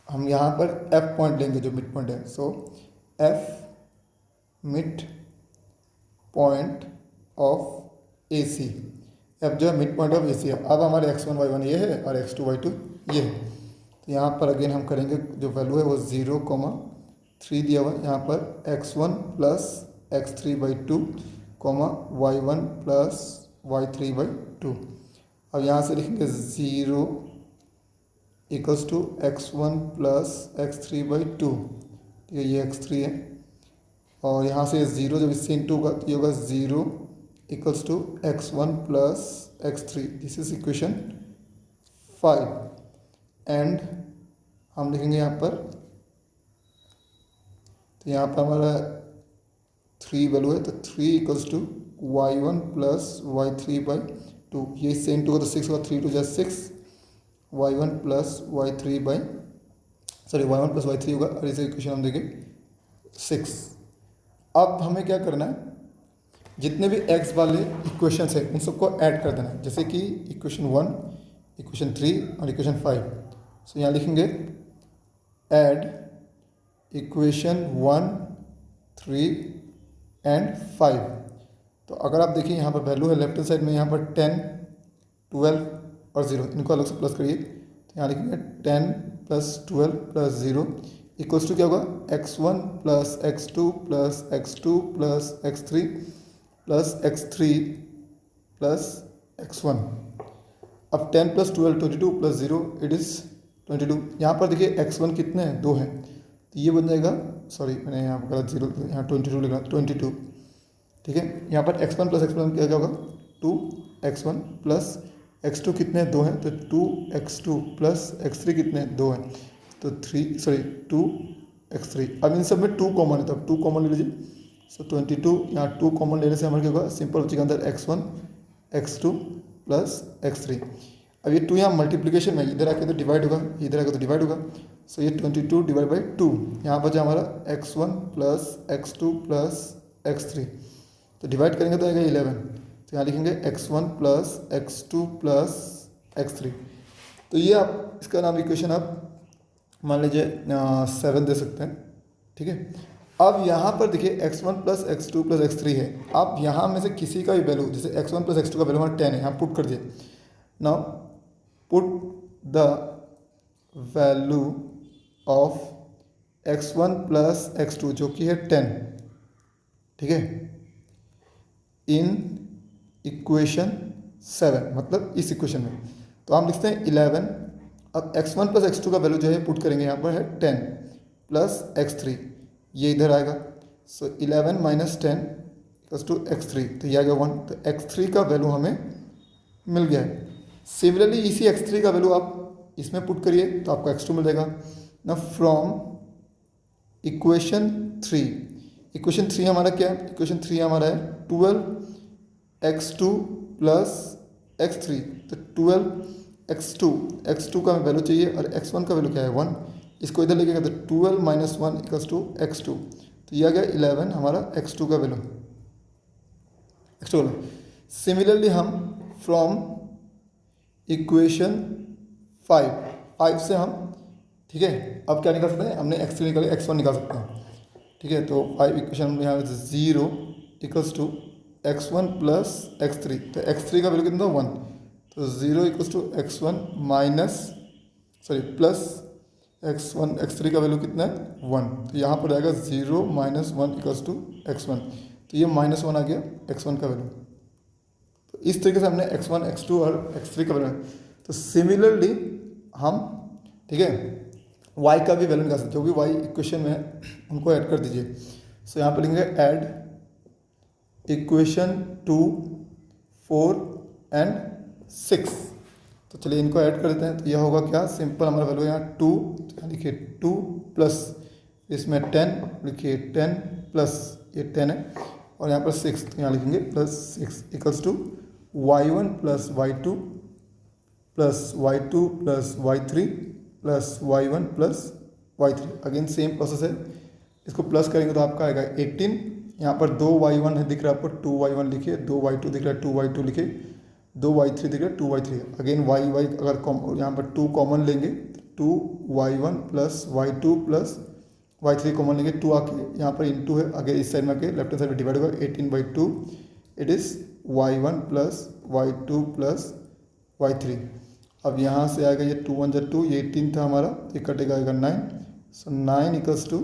हम यहाँ पर F पॉइंट लेंगे जो मिड पॉइंट है। So F mid point of A C, F जो है mid point of A C है। अब हमारे x1 y1 ये है और x2 y2 ये है। तो यहाँ पर अगेन हम करेंगे जो वैल्यू है वो 0,3 दिया हुआ है, यहाँ पर x1 plus x3 by 2, y1 plus y3 by 2। अब यहाँ से लिखेंगे 0 equals to x1 plus x3 by 2, ठीक है, ये x3 है। और यहाँ से 0 जब इससे इंटू होगा तो ये होगा 0 equals to x1 plus x3, this is equation 5। And हम लिखेंगे यहाँ पर तो यहाँ पर हमारा 3 वैल्यू है, तो 3 equals to y1 plus y3/2। ये सेम टू होगा तो 6 होगा, 3 2 6, y1 plus y1 plus y3 होगा, और इसे इक्वेशन हम देंगे 6। अब हमें क्या करना है, जितने भी x वाले इक्वेशंस है उन सबको ऐड कर देना है, जैसे कि इक्वेशन 1, इक्वेशन 3 और इक्वेशन 5। सो यहाँ लिखेंगे ऐड इक्वेशन 1, 3 एंड 5। तो अगर आप देखिए यहाँ पर वैल्यू है लेफ्ट हैंड साइड में, यहाँ पर 10, 12 और 0, इनको अलग से प्लस करिए। तो यहाँ लिखेंगे 10 प्लस 12 प्लस 0 इक्वल्स टू क्या होगा, x1 plus x2 plus x2 plus x3 plus x3 plus x1। अब 10 प्लस 12 22 प्लस 0 इट इज़ 22। यहाँ पर देखिए x1 कितने हैं, 2 हैं, तो ये बन जाएगा, सॉरी मैंने यहाँ पर गलत 0, यहाँ 22 लिखा, 22। ठीक है, यहाँ पर x1 प्लस x1 क्या होगा, 2x1 प्लस x2 कितने 2 हैं, तो 2x2 प्लस x3 कितने 2 हैं, तो 2x3। अब इन सब में 2 कॉमन है, तो अब 2 कॉमन ले लीजिए। सो 22, यहाँ 2 कॉमन लेने से हमारा क्या होगा, सिंपल बचेगा अंदर x1 x2 प्लस x3। अब ये 2 यहाँ मल्टीप्लीकेशन में, इधर आके तो डिवाइड होगा, इधर आके तो डिवाइड होगा। सो ये 22 डिवाइड बाई 2, यहाँ बचा हमारा x1 plus x2 plus x3, तो डिवाइड करेंगे तो आएगा 11। तो यहाँ लिखेंगे x1 plus x2 plus x3। तो ये आप इसका नाम इक्वेशन आप मान लीजिए 7 दे सकते हैं। ठीक है, अब यहाँ पर देखिए x1 plus x2 plus x3 है। आप यहाँ में से किसी का भी वैल्यू, जैसे x1 प्लस x2 का वैल्यू हमारा 10 है, यहाँ पुट कर दिए। Now put the value of x1 plus x2 जो कि है 10, ठीक है, इन इक्वेशन 7, मतलब इस इक्वेशन में। तो हम लिखते हैं 11। अब x1 प्लस x2 का वैल्यू जो है पुट करेंगे, यहाँ पर है 10 प्लस x3, ये इधर आएगा। सो 11 माइनस 10 इक्वल्स टू x3, तो ये आ गया 1। तो x3 का वैल्यू हमें मिल गया है। सिमिलरली इसी x3 का वैल्यू आप इसमें पुट करिए तो आपको x2 मिल जाएगा ना। फ्रॉम इक्वेशन 3, इक्वेशन 3 हमारा क्या है, इक्वेशन 3 हमारा है 12x2 प्लस x3। तो 12x2 का वैल्यू चाहिए और x1 का वैल्यू क्या है 1, इसको इधर लेके गए तो 12 माइनस 1 इक्वल्स टू x2, तो ये आ गया 11 हमारा x2 का वैल्यू। सिमिलरली हम फ्रॉम इक्वेशन 5 से हम, ठीक है, अब क्या निकाल सकते हैं, हमने x3 निकाले, x1 निकाल सकते हैं। ठीक है, तो 5 इक्वेशन में यहाँ 0 equals to x1 plus x3, तो x3 का वैल्यू कितना 1, तो 0 equals to x1 minus plus x3 का वैल्यू कितना है 1, तो यहाँ पर आएगा 0 माइनस 1 इक्वल्स टू x1, तो ये -1 आ गया x1 का वैल्यू। तो इस तरीके से हमने x1 x2 और x3 का वैल्यू। तो सिमिलरली हम, ठीक है, y का भी वैल्यू निकाल सकते, जो भी y इक्वेशन में है उनको ऐड कर दीजिए। सो यहाँ पर लिखेंगे ऐड इक्वेशन 2, 4 एंड 6। तो चलिए इनको ऐड कर देते हैं। तो यह होगा क्या, सिंपल हमारा वैल्यू यहाँ 2, तो लिखिए 2 प्लस इसमें 10, लिखिए 10 प्लस ये 10 है, और यहाँ पर 6, तो यहाँ लिखेंगे plus 6 equals to y1 plus y2 plus y2 plus y3 plus y1 plus y3। Again same process है, इसको प्लस करेंगे तो आपका आएगा 18। यहाँ पर 2y1 है दिख रहा है आपको, 2y1 लिखिए, 2y2 दिख रहा है 2y2 लिखिए, 2y3 दिख रहा है 2y3। अगेन y अगर यहाँ पर 2 कॉमन लेंगे, 2y1 plus y2 plus y3 common लेंगे, 2 आके यहाँ पर इंटू है, आगे इस साइड में आके लेफ्ट साइड में डिवाइड होगा, 18/2 it is y1 plus y2 plus y3। अब यहाँ से आएगा ये 2 1 2, ये 18 था हमारा, ये कटेगा आएगा 9। So 9 equals to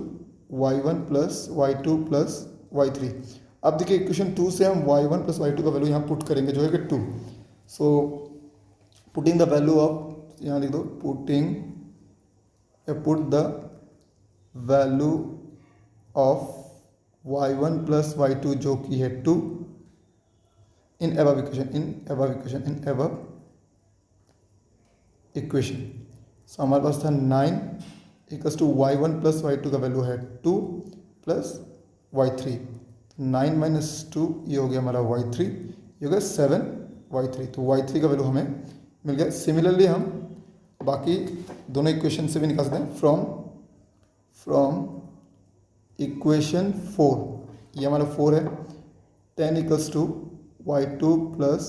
y1 plus y2 plus y3। अब देखिए इक्वेशन 2 से हम y1 प्लस y2 का वैल्यू यहाँ पुट करेंगे जो है कि 2। So putting the value of, यहाँ लिख दो, put the value of y1 plus y2 जो कि है 2 इन एबव इक्वेशन। सो हमारे पास था 9 equals to y1 plus y2 का वैल्यू है 2 प्लस y3, 9 माइनस 2 ये हो गया हमारा y3, ये हो गया 7 y3, तो y3 का वैल्यू हमें मिल गया। सिमिलरली हम बाकी दोनों इक्वेशन से भी निकाल सकते हैं। फ्रॉम इक्वेशन 4, ये हमारा 4 है, 10 equals to y2 plus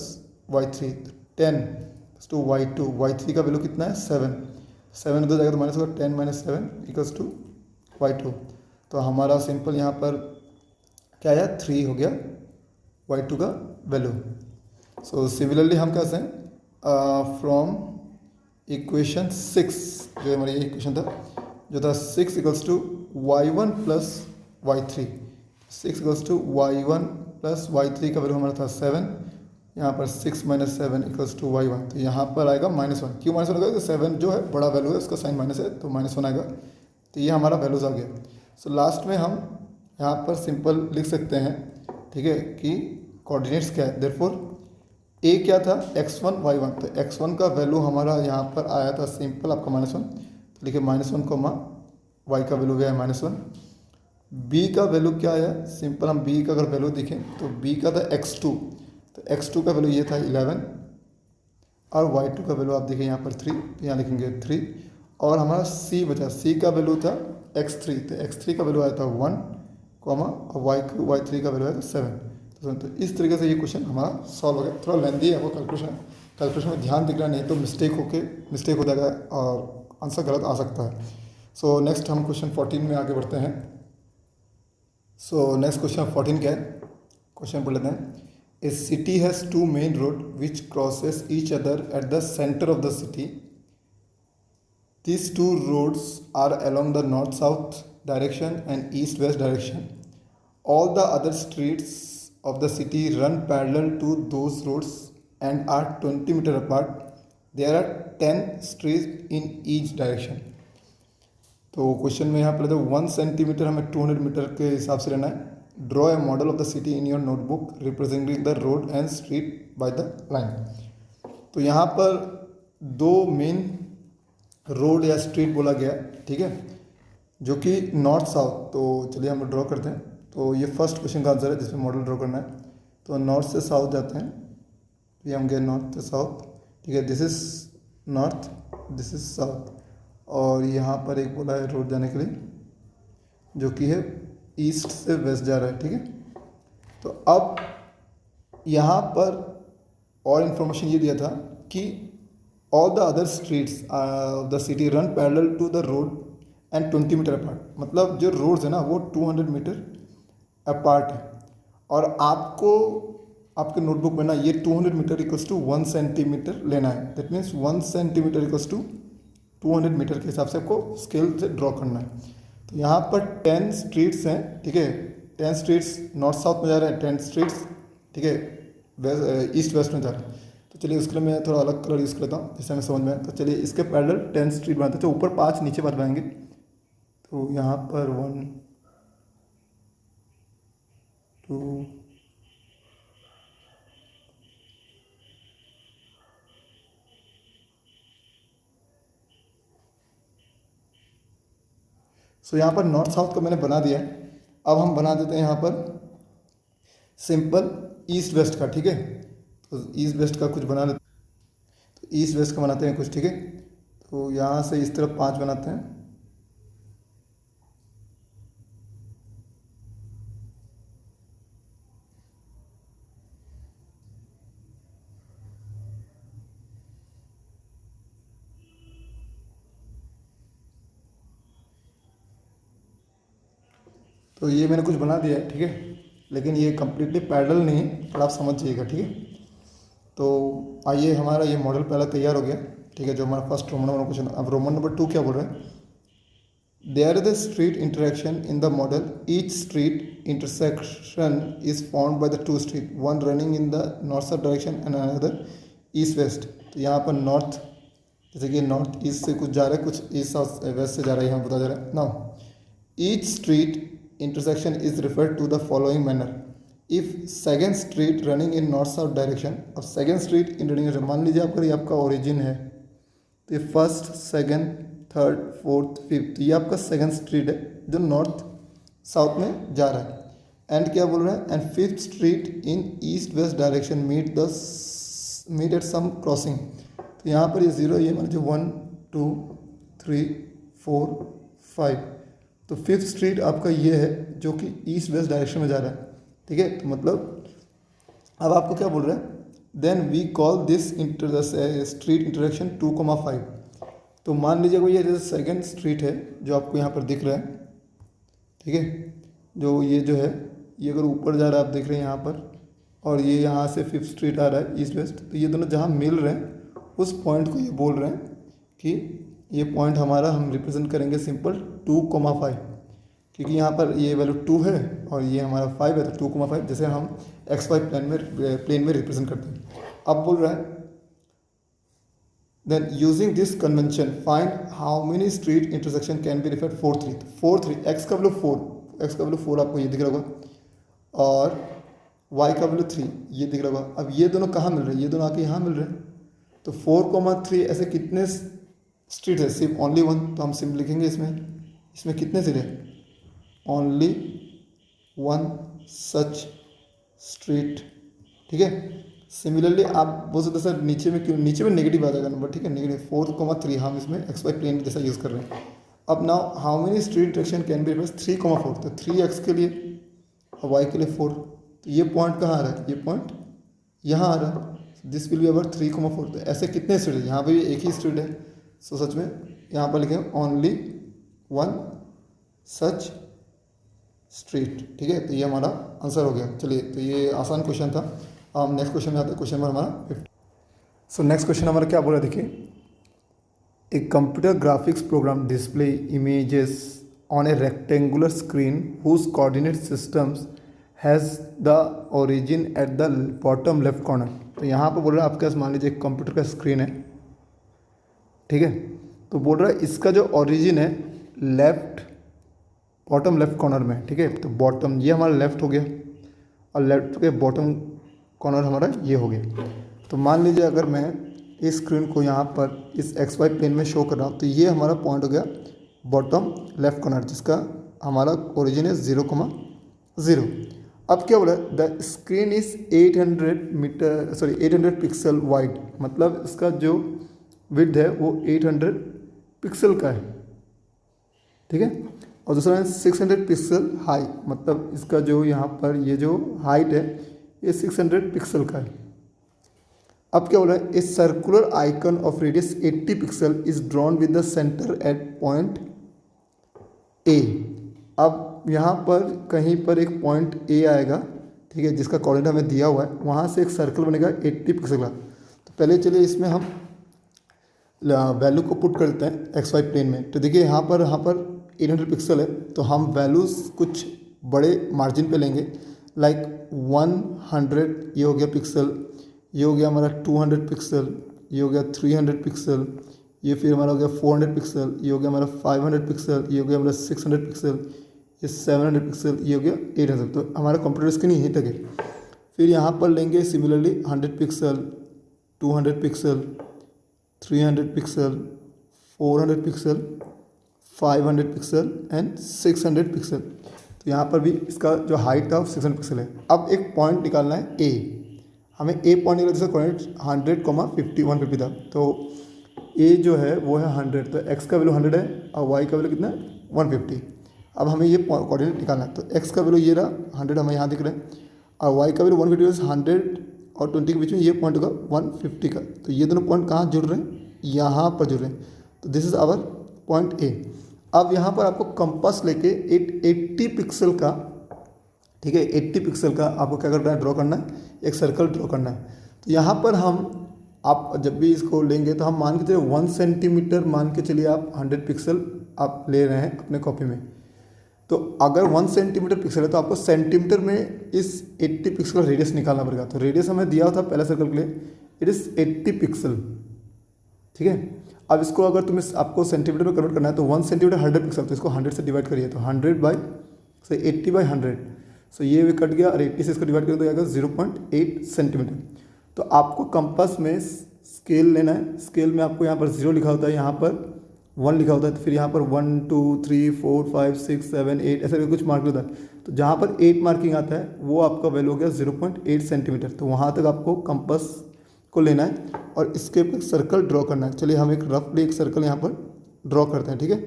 y3, 10 to y2, y3 का वैल्यू कितना है 7, 7 उधर जाएगा तो माइनस होगा, 10 माइनस 7 इक्वल्स टू y2, तो हमारा सिंपल यहाँ पर क्या आया 3 हो गया y2 का वैल्यू। सो सिमिलरली हम कैसे फ्रॉम इक्वेशन 6, जो हमारा ये इक्वेशन था जो था 6 equals to y1 plus y3, 6 equals to y1 plus y3 का वैल्यू हमारा था 7, यहाँ पर 6 माइनस 7 इक्वल्स टू y1, तो यहाँ पर आएगा -1, क्यों -1 होगा, तो 7 जो है बड़ा वैल्यू है उसका साइन माइनस है तो -1 आएगा, तो ये हमारा वैल्यूज आ गया। सो लास्ट में हम यहाँ पर सिंपल लिख सकते हैं, ठीक है, कि कोऑर्डिनेट्स क्या है। देयरफॉर ए क्या था x1 y1, तो x1 का वैल्यू हमारा यहाँ पर आया था सिंपल आपका -1, तो लिखिए -1 कोमा y का वैल्यू गया है -1। b का वैल्यू क्या आया, सिंपल हम b का अगर वैल्यू देखें तो b का था x2, तो x2 का वैल्यू ये था 11, और y2 का वैल्यू आप देखिए यहाँ पर 3, तो यहाँ लिखेंगे 3, और हमारा c बचा, c का वैल्यू था x3, तो x3 का वैल्यू आया था 1, और y3 का वैल्यू आया था 7। तो इस तरीके से ये क्वेश्चन हमारा सॉल्व हो गया। थोड़ा लेंदी है वो कैलकुलेशन में ध्यान दिख रहा नहीं तो मिस्टेक हो जाएगा और आंसर गलत आ सकता है। सो नेक्स्ट हम क्वेश्चन 14 में आगे बढ़ते हैं। सो नेक्स्ट क्वेश्चन 14 क्या है, क्वेश्चन पढ़ लेते हैं। A city has 2 main road which crosses each other at the centre of the city. These 2 roads are along the north-south direction and east-west direction. All the other streets of the city run parallel to those roads and are 20 meters apart. There are 10 streets in each direction. तो question में यहाँ पर 1 centimetre हमें 200 metre के हिसाब से लेना है। Draw a model of the city in your notebook representing the road and street by the line. तो यहाँ पर 2 मेन रोड या स्ट्रीट बोला गया, ठीक है, जो कि नॉर्थ साउथ। तो चलिए हम ड्रॉ करते हैं। तो ये फर्स्ट क्वेश्चन का आंसर है जिसमें मॉडल ड्रॉ करना है। तो नॉर्थ से साउथ जाते हैं, ये हम गए नॉर्थ से साउथ, ठीक है, this is north, this is south, और यहाँ पर एक बोला है रोड जाने के लिए जो कि है ईस्ट से वेस्ट जा रहा है, ठीक है। तो अब यहाँ पर और इन्फॉर्मेशन ये दिया था कि all the other streets of the city run parallel to the road and 20 metre apart, मतलब जो रोड्स है ना वो 200 मीटर अपार्ट है, और आपको आपके नोटबुक में ना ये 200 मीटर इक्वल्स टू 1 सेंटीमीटर लेना है। That means 1 centimetre equals to 200 metre के हिसाब से आपको स्केल से ड्रॉ करना है। तो यहाँ पर 10 स्ट्रीट्स हैं, ठीक है, 10 स्ट्रीट्स नॉर्थ साउथ में जा रहे हैं, 10 स्ट्रीट्स, ठीक है, ईस्ट वेस्ट में जा रहे हैं। तो चलिए उसके लिए मैं थोड़ा अलग कलर यूज़ कर लेता हूँ जिससे हमें समझ में आए। तो चलिए इसके पैरेलल 10 स्ट्रीट बनाते हैं, तो ऊपर 5 नीचे 5 बनाएंगे। तो यहाँ पर 1 2 सो यहाँ पर नॉर्थ साउथ का मैंने बना दिया है। अब हम बना देते हैं यहाँ पर सिंपल ईस्ट वेस्ट का, ठीक है। तो ईस्ट वेस्ट का कुछ बना लेते हैं, तो ईस्ट वेस्ट का बनाते हैं कुछ, ठीक है। तो यहाँ से इस तरफ 5 बनाते हैं, तो ये मैंने कुछ बना दिया है, ठीक है, लेकिन ये कम्प्लीटली पैरेलल नहीं है, थोड़ा आप समझिएगा, ठीक है। तो आइए हमारा ये मॉडल पहला तैयार हो गया, ठीक है, जो हमारा फर्स्ट रोमन नंबर क्वेश्चन। अब रोमन नंबर 2 क्या बोल रहा है, there is the street interaction in the model, each street intersection is formed by the 2 street, one running in the north south direction and another east west. तो यहाँ पर north, जैसे कि नॉर्थ ईस्ट से कुछ जा रहा है, कुछ ईस्ट साउथ वेस्ट से जा रहा है, यहाँ बताया जा रहा है। Now each street intersection is referred to the following manner. If second street running in north south direction, अब second street in running direction, मान लीजिए आपका ये आपका origin है, तो ये first, second, third, fourth, fifth, ये आपका सेकंड स्ट्रीट है जो नॉर्थ साउथ में जा रहा है। एंड क्या बोल रहा है, and 5th street in east west direction meet at some crossing. तो यहाँ पर ये 0, ये मान लीजिए 1 2 3 4 5, तो 5th स्ट्रीट आपका ये है जो कि ईस्ट वेस्ट डायरेक्शन में जा रहा है, ठीक है। तो मतलब अब आपको क्या बोल रहा है, then we call this street intersection 2,5। तो मान लीजिए कोई ये जैसे सेकेंड स्ट्रीट है जो आपको यहाँ पर दिख रहा है, ठीक है, जो है ये अगर ऊपर जा रहा है आप देख रहे हैं यहाँ पर, और ये यहाँ से 5th स्ट्रीट आ रहा है ईस्ट वेस्ट, तो ये दोनों जहाँ मिल रहे हैं उस पॉइंट को ये बोल रहे हैं कि ये पॉइंट हमारा हम रिप्रेजेंट करेंगे सिंपल 2,5, क्योंकि यहाँ पर ये वैल्यू 2 है और ये हमारा 5 है, तो 2,5 जैसे हम XY प्लेन में रिप्रेजेंट करते हैं। अब बोल रहा है then using this convention find how many street intersection can be referred 4 3 x का वैल्यू 4 आपको ये दिख रहा होगा, और y का वैल्यू 3 ये दिख रहा होगा। अब ये दोनों कहाँ मिल रहे हैं, ये दोनों आके यहाँ मिल रहे हैं, तो 4,3 ऐसे कितने स्ट्रीट है, सिर्फ ओनली 1, तो हम सिर्फ लिखेंगे इसमें कितने सिरे, ओनली 1 सच स्ट्रीट, ठीक है। सिमिलरली आप बोल सकते सर नीचे में क्यों, नीचे में नेगेटिव आ जाएगा नंबर, ठीक है, नेगेटिव 4,3 हम इसमें XY प्लेन जैसा यूज़ कर रहे हैं। अब now how many street intersection can be reverse 3,4, तो 3x के लिए और y के लिए 4, तो ये पॉइंट कहाँ आ रहा है, ये पॉइंट यहाँ आ रहा है, दिस विल बी अवर 3,4। तो ऐसे कितने स्ट्रीट है, यहाँ पे भी एक ही स्ट्रीट है, सो सच में यहाँ पर लिखें ओनली 1 सच स्ट्रीट, ठीक है। तो ये हमारा आंसर हो गया। चलिए, तो ये आसान क्वेश्चन था। अब हम नेक्स्ट क्वेश्चन में आते हैं, क्वेश्चन नंबर हमारा 50। सो नेक्स्ट क्वेश्चन हमारा क्या बोला, देखिए, a computer graphics program display images on a rectangular screen whose coordinate systems has the origin at the bottom left corner. तो यहाँ पर बोल रहा है आपके पास मान लीजिए एक कंप्यूटर का स्क्रीन है, ठीक है, तो बोल रहा है इसका जो ओरिजिन है बॉटम लेफ्ट कॉर्नर में, ठीक है। तो बॉटम ये हमारा लेफ्ट हो गया और लेफ्ट के बॉटम कॉर्नर हमारा ये हो गया। तो मान लीजिए अगर मैं इस स्क्रीन को यहाँ पर इस XY प्लेन में शो कर रहा हूँ, तो ये हमारा पॉइंट हो गया बॉटम लेफ्ट कॉर्नर, जिसका हमारा ओरिजिन है 0,0। अब क्या बोला, the screen is 800 pixel wide, मतलब इसका जो विड्थ है वो 800 पिक्सल का है, ठीक है। और दूसरा है 600 पिक्सल हाई, मतलब इसका जो यहाँ पर ये जो हाइट है ये 600 पिक्सल का है। अब क्या बोला है, a circular icon of radius 80 pixel is drawn with the centre eight point A. अब यहाँ पर कहीं पर एक पॉइंट ए आएगा, ठीक है, जिसका कोऑर्डिनेट हमें दिया हुआ है, वहाँ से एक सर्कल बनेगा 80 पिक्सल का। तो पहले चलिए इसमें हम वैल्यू को पुट करते हैं XY प्लेन में। तो देखिए यहाँ पर 800 पिक्सल है, तो हम वैल्यूज़ कुछ बड़े मार्जिन पे लेंगे, लाइक 100 ये हो गया पिक्सल, ये हो गया हमारा 200 पिक्सल, ये हो गया 300 पिक्सल, ये फिर हमारा हो गया 400 पिक्सल, ये हो गया हमारा 500 पिक्सल, ये हो गया हमारा 600 पिक्सल, ये 700 पिक्सल, ये हो गया 800। तो हमारा कंप्यूटर स्क्रीन यहीं तक है। फिर यहाँ पर लेंगे similarly 100 pixel, 200 pixel, 300 pixel, 400 pixel, 500 pixel and 600 pixel. तो यहाँ पर भी इसका जो हाइट था वो 600 पिक्सल है। अब एक पॉइंट निकालना है ए, हमें ए पॉइंट निकालना, जिसका कोऑर्डिनेट 100, 150 था, तो ए जो है वो है 100, तो एक्स का वैल्यू 100 है और वाई का वैल्यू कितना है 150। अब हमें ये कोऑर्डिनेट निकालना है, तो एक्स का वैल्यू ये रहा 100 हमें यहाँ दिख रहा है, और वाई का वैल्यू 150, 100 और 20 के बीच में ये पॉइंट होगा 150 का। तो ये दोनों पॉइंट कहाँ जुड़ रहे हैं, यहाँ पर जुड़ रहे हैं, तो this is our point A. अब यहाँ पर आपको कंपास लेके 80 पिक्सल का, ठीक है, 80 पिक्सल का आपको क्या करना है, ड्रॉ करना है, एक सर्कल ड्रॉ करना है। तो यहाँ पर आप जब भी इसको लेंगे तो हम मान के चलिए 1 सेंटीमीटर मान के चलिए, आप 100 पिक्सल आप ले रहे हैं अपने कॉपी में। तो अगर 1 सेंटीमीटर पिक्सल है तो आपको सेंटीमीटर में इस 80 पिक्सल का रेडियस निकालना पड़ेगा। तो रेडियस हमें दिया था पहले सर्कल के लिए, इट इज़ 80 पिक्सल, ठीक है। अब इसको अगर आपको सेंटीमीटर में कन्वर्ट करना है तो 1 सेंटीमीटर 100 पिक्सल, तो इसको 100 से डिवाइड करिए, तो 80/100, सो ये भी कट गया, और 80 से इसको डिवाइड करें तो आएगा 0.8 सेंटीमीटर। तो आपको कंपास में स्केल लेना है, स्केल में आपको यहाँ पर 0 लिखा होता है, यहाँ पर 1 लिखा होता है, तो फिर यहाँ पर 1 2 3 4 5 6 7 8 ऐसे कुछ मार्क होता है। तो जहाँ पर 8 मार्किंग आता है वो आपका वैल्यू हो गया 0.8 सेंटीमीटर। तो वहाँ तक आपको कंपास को लेना है और इसके ऊपर सर्कल ड्रॉ करना है। चलिए हम एक रफली एक सर्कल यहाँ पर ड्रॉ करते हैं, ठीक है।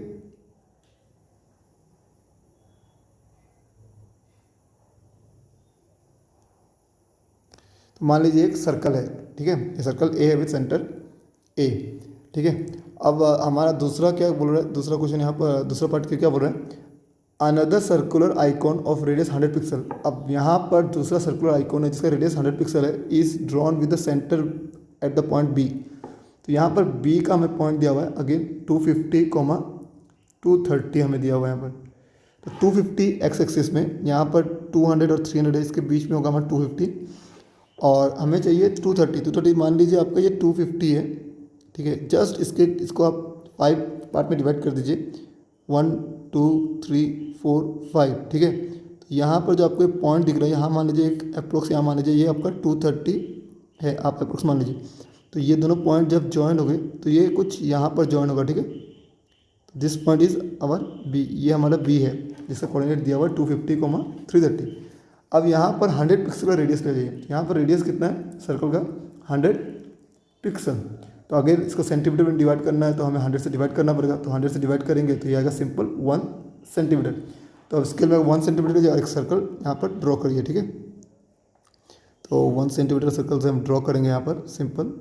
तो मान लीजिए एक सर्कल है, ठीक है, ये सर्कल ए है विद सेंटर ए, ठीक है। अब हमारा दूसरा क्या बोल रहा है, दूसरा क्वेश्चन यहाँ पर दूसरा पार्ट क्या बोल रहा है, another circular icon of radius 100 pixel. अब यहाँ पर दूसरा सर्कुलर आइकॉन है जिसका रेडियस 100 पिक्सल है, is drawn with the centre at the point B. तो यहाँ पर बी का हमें पॉइंट दिया हुआ है अगेन 250, 230 हमें दिया हुआ है यहाँ पर। तो 250 एक्स एक्सिस में, यहाँ पर 200 और 300 है, इसके बीच में होगा हमारा 250 और हमें चाहिए 230। मान लीजिए आपका ये 250 है, ठीक है। जस्ट इसको आप 5 पार्ट में डिवाइड कर दीजिए, 1 2 3 4 5, ठीक है। तो यहाँ पर जो आपको पॉइंट दिख रहा है, यहाँ मान लीजिए एक अप्रोक्स, यहाँ मान लीजिए ये आपका 230 है, आप अप्रोक्स मान लीजिए। तो ये दोनों पॉइंट जब ज्वाइन हो गए तो ये कुछ यहाँ पर ज्वाइन होगा, ठीक है। This point is our B, ये हमारा बी है जिसका कोऑर्डिनेट दिया हुआ है 250, 330। अब यहाँ पर 100 पिक्सल का रेडियस ले जाइए। यहाँ पर रेडियस कितना है सर्कल का, 100 पिक्सल। तो अगर इसको सेंटीमीटर में डिवाइड करना है तो हमें 100 से डिवाइड करना पड़ेगा। तो 100 से डिवाइड करेंगे तो ये आएगा सिंपल 1 सेंटीमीटर। तो अब स्केल में 1 सेंटीमीटर का एक सर्कल यहाँ पर ड्रॉ करिए, ठीक है। तो 1 सेंटीमीटर सर्कल से हम ड्रॉ करेंगे यहाँ पर सिंपल।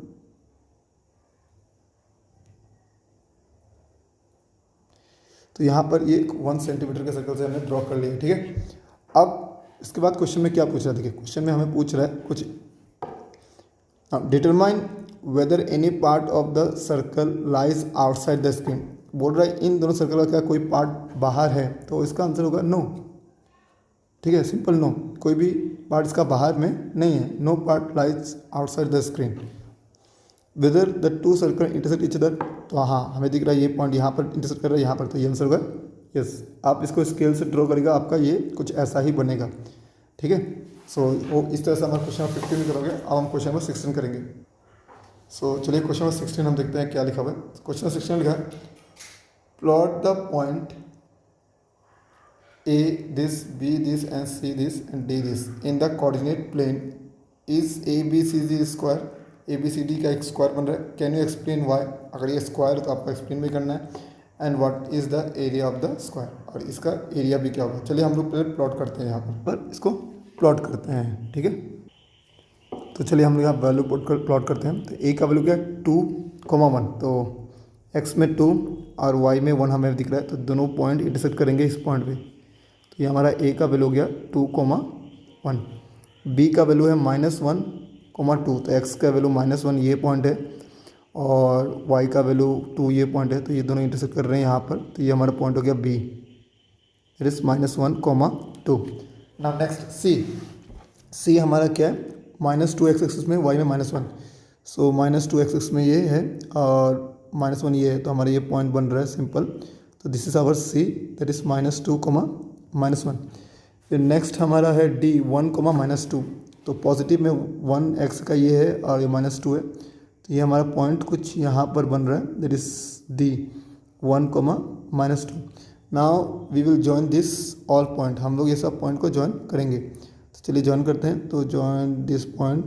तो यहाँ पर ये 1 सेंटीमीटर के सर्कल से हमने ड्रॉ कर लिया, ठीक है। अब इसके बाद क्वेश्चन में क्या पूछ रहा है, देखिए क्वेश्चन में हमें पूछ रहा है कुछ, determine whether any part of the circle lies outside the screen. बोल रहा है इन दोनों सर्कल का क्या कोई पार्ट बाहर है, तो इसका आंसर होगा नो, ठीक है, सिंपल नो, कोई भी पार्ट इसका बाहर में नहीं है। No part lies outside the screen. Whether the two circle intersect each other, तो हाँ हमें दिख रहा है ये पॉइंट यहाँ पर इंटरसेक्ट कर रहा है यहाँ पर, तो ये आंसर होगा यस। आप इसको स्केल से ड्रॉ करेगा, आपका ये कुछ ऐसा ही बनेगा, ठीक है। सो वो इस तरह से हमारा क्वेश्चन नंबर 15 करोगे। अब हम क्वेश्चन नंबर 16 करेंगे। सो चलिए क्वेश्चन नंबर 16 हम देखते हैं क्या लिखा हुआ है। क्वेश्चन नंबर 16 लिखा है, plot the point A this, B this and C this and D this in the coordinate plane is A B C D square. A B C D का एक स्क्वायर बन रहा है। Can you explain why. अगर ये square है तो आपको एक्सप्लेन भी करना है। And what is the area of the square, और इसका एरिया भी क्या होगा। चलिए हम लोग पहले प्लॉट करते हैं, यहाँ पर इसको प्लॉट करते हैं, ठीक है। तो चलिए हम लोग यहाँ वैल्यू प्लॉट करते हैं। तो ए का वैल्यू क्या है 2,1, तो एक्स में 2 और वाई में 1 हमें दिख रहा है। तो दोनों पॉइंट इंटरसेक्ट करेंगे इस पॉइंट पे। तो ये हमारा ए का वैल्यू हो गया 2,1। बी का वैल्यू है -1,2, तो एक्स का वैल्यू -1 ये पॉइंट है और y का वैल्यू 2 ये पॉइंट है। तो ये दोनों इंटरसेक्ट कर रहे हैं यहाँ पर। तो ये हमारा पॉइंट हो गया b, it is -1,2। Now next c हमारा क्या है, -2 एक्स एक्सिस में, y में -1। सो -2 एक्स एक्सिस में ये है और -1 ये है, तो हमारा ये पॉइंट बन रहा है सिंपल। तो this is our c, that is -2, -1। फिर नेक्स्ट हमारा है d 1, -2। तो पॉजिटिव में 1x का ये है और ये -2 है। तो ये हमारा पॉइंट कुछ यहाँ पर बन रहा है, that is D 1, -2। Now we will join this all point. हम लोग ये सब पॉइंट को जॉइन करेंगे। तो चलिए जॉइन करते हैं। तो जॉइन दिस पॉइंट,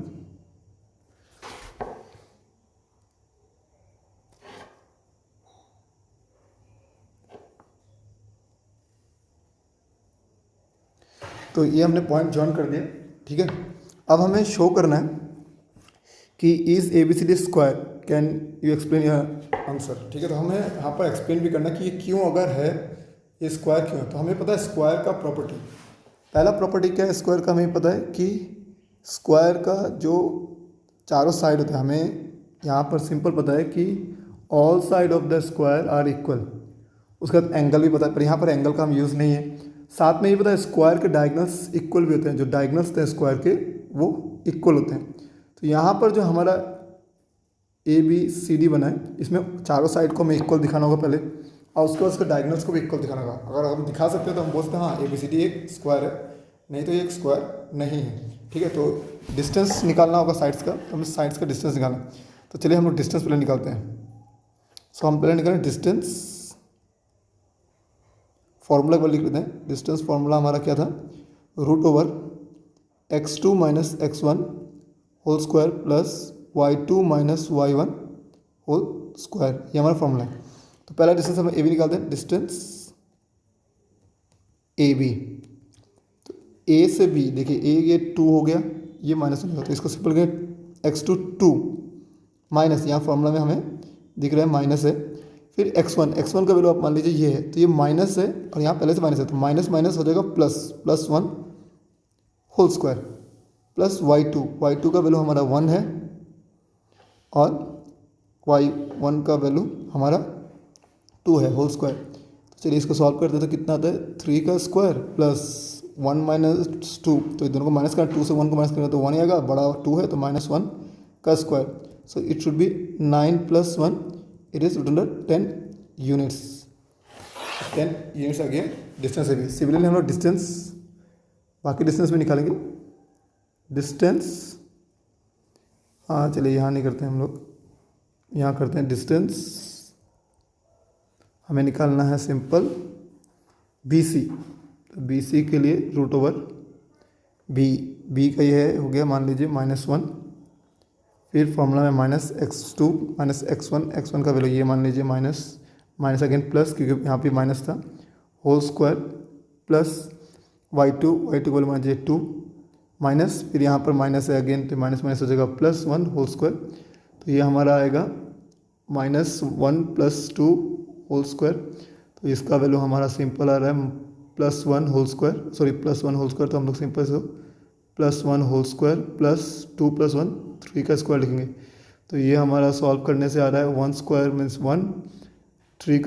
तो ये हमने पॉइंट जॉइन कर दिया, ठीक है। अब हमें शो करना है कि is A B C D square, can you explain your answer, ठीक है। तो हमें यहाँ पर एक्सप्लेन भी करना है कि ये क्यों अगर है, ये स्क्वायर क्यों है। तो हमें पता है स्क्वायर का प्रॉपर्टी, पहला प्रॉपर्टी क्या है स्क्वायर का, हमें पता है कि स्क्वायर का जो चारों साइड होता है, हमें यहाँ पर सिंपल पता है कि all side of the square are equal. उसका एंगल भी पता है, पर यहाँ पर एंगल का हम यूज़ नहीं है। साथ में ये पता है स्क्वायर के डायगनल्स इक्वल भी होते हैं, जो डायगनल्स होते हैं स्क्वायर के वो इक्वल होते हैं। तो यहाँ पर जो हमारा ए बी सी डी बना है, इसमें चारों साइड को हमें इक्वल दिखाना होगा पहले, और उसके बाद उसके डायगनल्स को भी इक्वल दिखाना होगा। अगर हम दिखा सकते हैं तो हम बोलते हैं हाँ ए बी सी डी एक स्क्वायर है, नहीं तो ये एक स्क्वायर नहीं है, ठीक है। तो डिस्टेंस निकालना होगा साइड्स का, तो हमें साइड्स का डिस्टेंस निकालना। तो चलिए हम लोग डिस्टेंस पहले निकालते हैं। सो हम पहले निकालें डिस्टेंस फॉर्मूला पर लिख लेते हैं। डिस्टेंस फॉर्मूला हमारा क्या था, root over x2 minus x1 whole square plus y2 minus y1 whole square, ये हमारा फॉर्मूला है। तो पहला डिस्टेंस हम ए बी निकालते हैं, डिस्टेंस ए बी। तो ए से बी देखिए, ए ये 2 हो गया, ये माइनस हो गया, तो इसको सिंपल करें x2 2 माइनस, यहाँ फॉर्मूला में हमें दिख रहा है माइनस है, फिर x1 का वैल्यू आप मान लीजिए ये है, तो ये माइनस है और यहाँ पहले से माइनस है, तो माइनस माइनस हो जाएगा plus 1 whole square plus y2 का वैल्यू हमारा 1 है और y1 का वैल्यू हमारा 2 है होल स्क्वायर। तो चलिए इसको सॉल्व करते हैं, तो कितना आता है 3 का स्क्वायर प्लस 1 माइनस 2, तो दोनों को माइनस करना, 2 से 1 को माइनस करना तो 1 आएगा, बड़ा 2 है तो माइनस 1 का square. So it should be 9 plus 1, it is root under 10 units. 10 units आ गया डिस्टेंस है भी। सिमिलरली हम लोग डिस्टेंस, बाकी डिस्टेंस भी निकालेंगे। डिस्टेंस, हाँ चलिए यहाँ नहीं करते हैं हम लोग, यहाँ करते हैं डिस्टेंस। हमें निकालना है सिंपल BC, तो BC के लिए रूट ओवर बी का ये है हो गया मान लीजिए -1, फिर फॉर्मूला में -x2 माइनस x1 का वैल्यू ये मान लीजिए माइनस अगेन प्लस, क्योंकि यहाँ पे माइनस था, होल स्क्वायर प्लस y2 को वैल्यू मान लीजिए 2 माइनस, फिर यहाँ पर माइनस है अगेन, तो माइनस हो जाएगा +1 होल स्क्वायर, तो ये हमारा आएगा -1 + 2 होल स्क्वायर। तो इसका वैल्यू हमारा सिंपल आ रहा है +1 होल स्क्वायर, तो हम लोग सिंपल से +1 होल स्क्वायर प्लस 2 + 1 3 का स्क्वायर लिखेंगे। तो ये हमारा सॉल्व करने से आ रहा है 1 स्क्वायर मीन्स 1, 3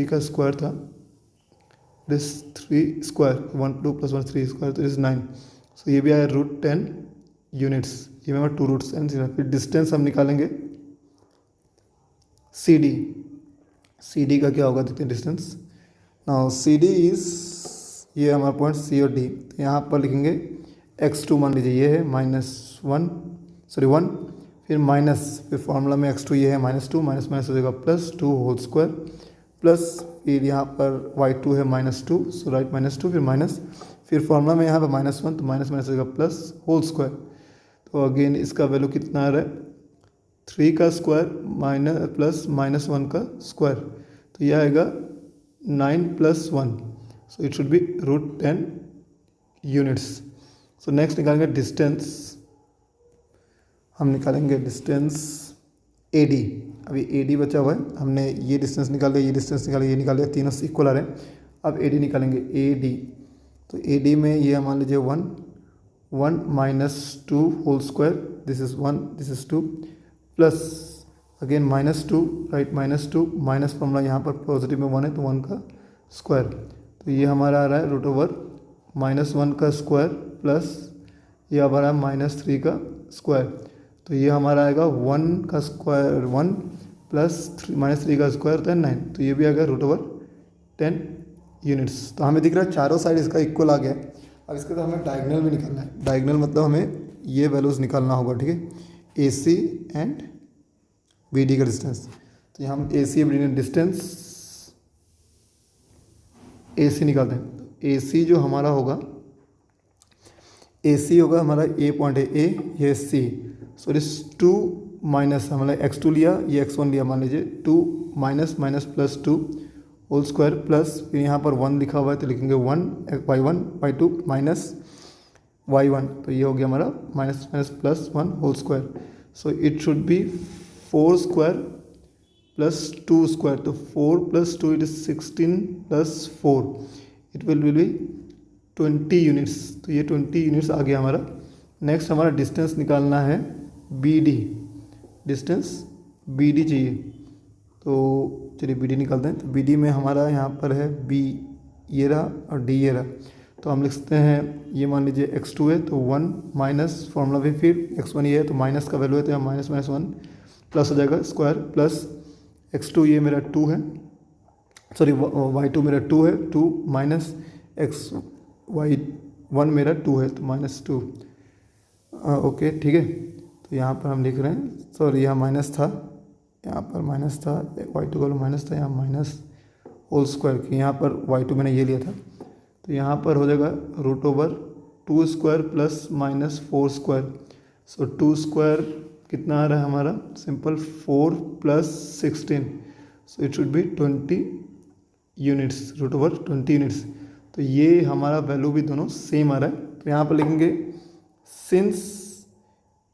का स्क्वायर था, दिस 3 स्क्वायर 1 2 + 1 3 स्क्वायर, तो इज 9। सो ये भी आया √10 यूनिट्स, ये हमारा 2 रूट्स एंड। फिर डिस्टेंस हम निकालेंगे CD का क्या होगा देखते हैं डिस्टेंस। नाउ CD इज, ये हमारा पॉइंट C और D, तो यहाँ पर लिखेंगे x2 मान लीजिए ये है -1, फिर माइनस, फिर फॉर्मूला में x2 ये है -2, माइनस हो जाएगा +2 होल स्क्वायर प्लस, फिर यहाँ पर y2 है -2, सो राइट -2, फिर माइनस, फिर फॉर्मूला में यहाँ पर -1, तो माइनस हो जाएगा प्लस होल स्क्वायर। तो अगेन इसका वैल्यू कितना आ रहा है 3 का स्क्वायर प्लस -1 का स्क्वायर, तो यह आएगा 9 + 1, सो it should B √10 units. So next निकालेंगे डिस्टेंस, हम निकालेंगे डिस्टेंस AD। अभी AD बचा हुआ है, हमने ये डिस्टेंस निकाल लिया, ये डिस्टेंस निकाल लिया, ये निकाल लिया, तीनों इक्वल आ रहे हैं। अब AD निकालेंगे AD, तो AD में ये मान लीजिए 1 -2 whole square, this is 1 this is 2 plus again -2 right -2 minus formula यहाँ पर पॉजिटिव में 1 है तो 1 का स्क्वायर, तो ये हमारा आ रहा है √1 का स्क्वायर प्लस ये हमारा -3 का स्क्वायर, तो ये हमारा आएगा 1 का स्क्वायर 1 प्लस -3 का स्क्वायर तो 9, तो ये भी आ गया √10 यूनिट्स। तो हमें दिख रहा है चारों साइड इसका इक्वल आ गया। अब इसके बाद हमें डायगोनल भी निकालना है। डायगोनल मतलब हमें ये वैल्यूज़ निकालना होगा, ठीक है, AC एंड BD का डिस्टेंस। तो यहाँ हम AC BD डिस्टेंस AC निकालते हैं। तो AC जो हमारा होगा, AC होगा हमारा A पॉइंट है A, ये C, सो इस 2 माइनस हमारा x2 लिया, ये x1 लिया, मान लीजिए 2 minus plus 2 whole square plus, फिर यहाँ पर 1 लिखा हुआ है तो लिखेंगे 1 y1 y2 माइनस y1, तो ये हो गया हमारा minus plus 1 whole square. So it should be 4 square plus 2 square, तो 4 + 2 it is 16 + 4 it will be 20 units, तो ये 20 यूनिट्स आ गया हमारा। नेक्स्ट हमारा डिस्टेंस निकालना है BD, डिस्टेंस BD चाहिए, तो चलिए BD निकालते हैं। तो BD में हमारा यहाँ पर है B ये रहा और D ये रहा, तो हम लिख सकते हैं ये मान लीजिए x2 है तो 1 माइनस फॉर्मूला भी, फिर x1 ये है तो माइनस का वैल्यू है तो यहाँ -1 प्लस हो जाएगा स्क्वायर प्लस x2 ये मेरा 2 है, सॉरी y2 मेरा 2 है, 2 माइनस y1 मेरा 2 है तो -2, ओके ठीक है। तो यहाँ पर हम लिख रहे हैं, सॉरी यहाँ माइनस था, यहाँ पर माइनस था, y2 का माइनस था, यहाँ माइनस होल स्क्वायर की, यहाँ पर y2 मैंने ये लिया था, तो यहाँ पर हो जाएगा √2 स्क्वायर प्लस माइनस 4 स्क्वायर। सो 2 स्क्वायर कितना आ रहा है हमारा, simple 4 plus 16, so it should B 20 units, √20 units. तो ये हमारा वैल्यू भी दोनों सेम आ रहा है। तो यहाँ पर लिखेंगे since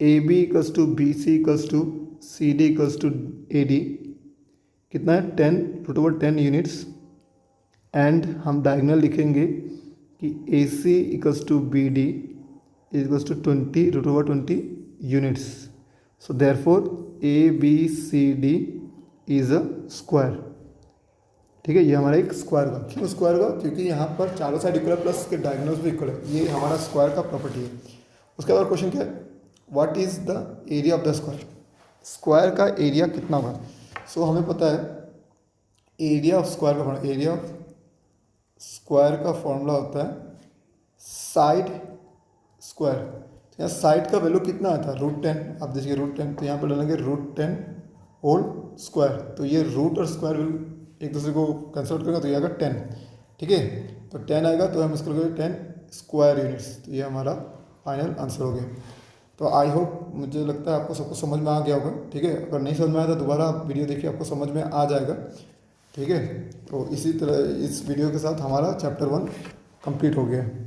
AB equals to BC equals to CD equals to AD कितना है 10 √10 यूनिट्स, एंड हम डायगोनल लिखेंगे कि AC equals to BD equals to 20 √20 units. So therefore ABCD is a square. ठीक है, ये हमारा एक स्क्वायर हुआ। क्यों स्क्वायर हुआ, क्योंकि यहाँ पर चारों साइड इक्वल है प्लस के डायगोनल्स भी इक्वल है। ये हमारा स्क्वायर का प्रॉपर्टी है। उसके बाद क्वेश्चन क्या है, what is the area of the square, square का एरिया कितना होगा। सो हमें पता है एरिया ऑफ स्क्वायर का फॉर्मूला, एरिया ऑफ स्क्वायर का फॉर्मूला होता है साइड स्क्वायर। तो यहाँ साइड का वैल्यू कितना आता है √10, आप देखिए √10, तो यहाँ पर डालेंगे √10 होल स्क्वायर। तो ये रूट और स्क्वायर वैल्यू एक दूसरे को कंसल्ट करेंगे तो ये आएगा 10। ठीक है, तो 10 आएगा तो हम इसको लगाएंगे 10 स्क्वायर यूनिट्स। तो ये हमारा फाइनल आंसर हो गया। तो आई होप, मुझे लगता है आपको सबको समझ में आ गया होगा। ठीक है, अगर नहीं समझ में आया तो दोबारा आप वीडियो देखिए, आपको समझ में आ जाएगा। ठीक है, तो इसी तरह इस वीडियो के साथ हमारा चैप्टर 1 कंप्लीट हो गया है।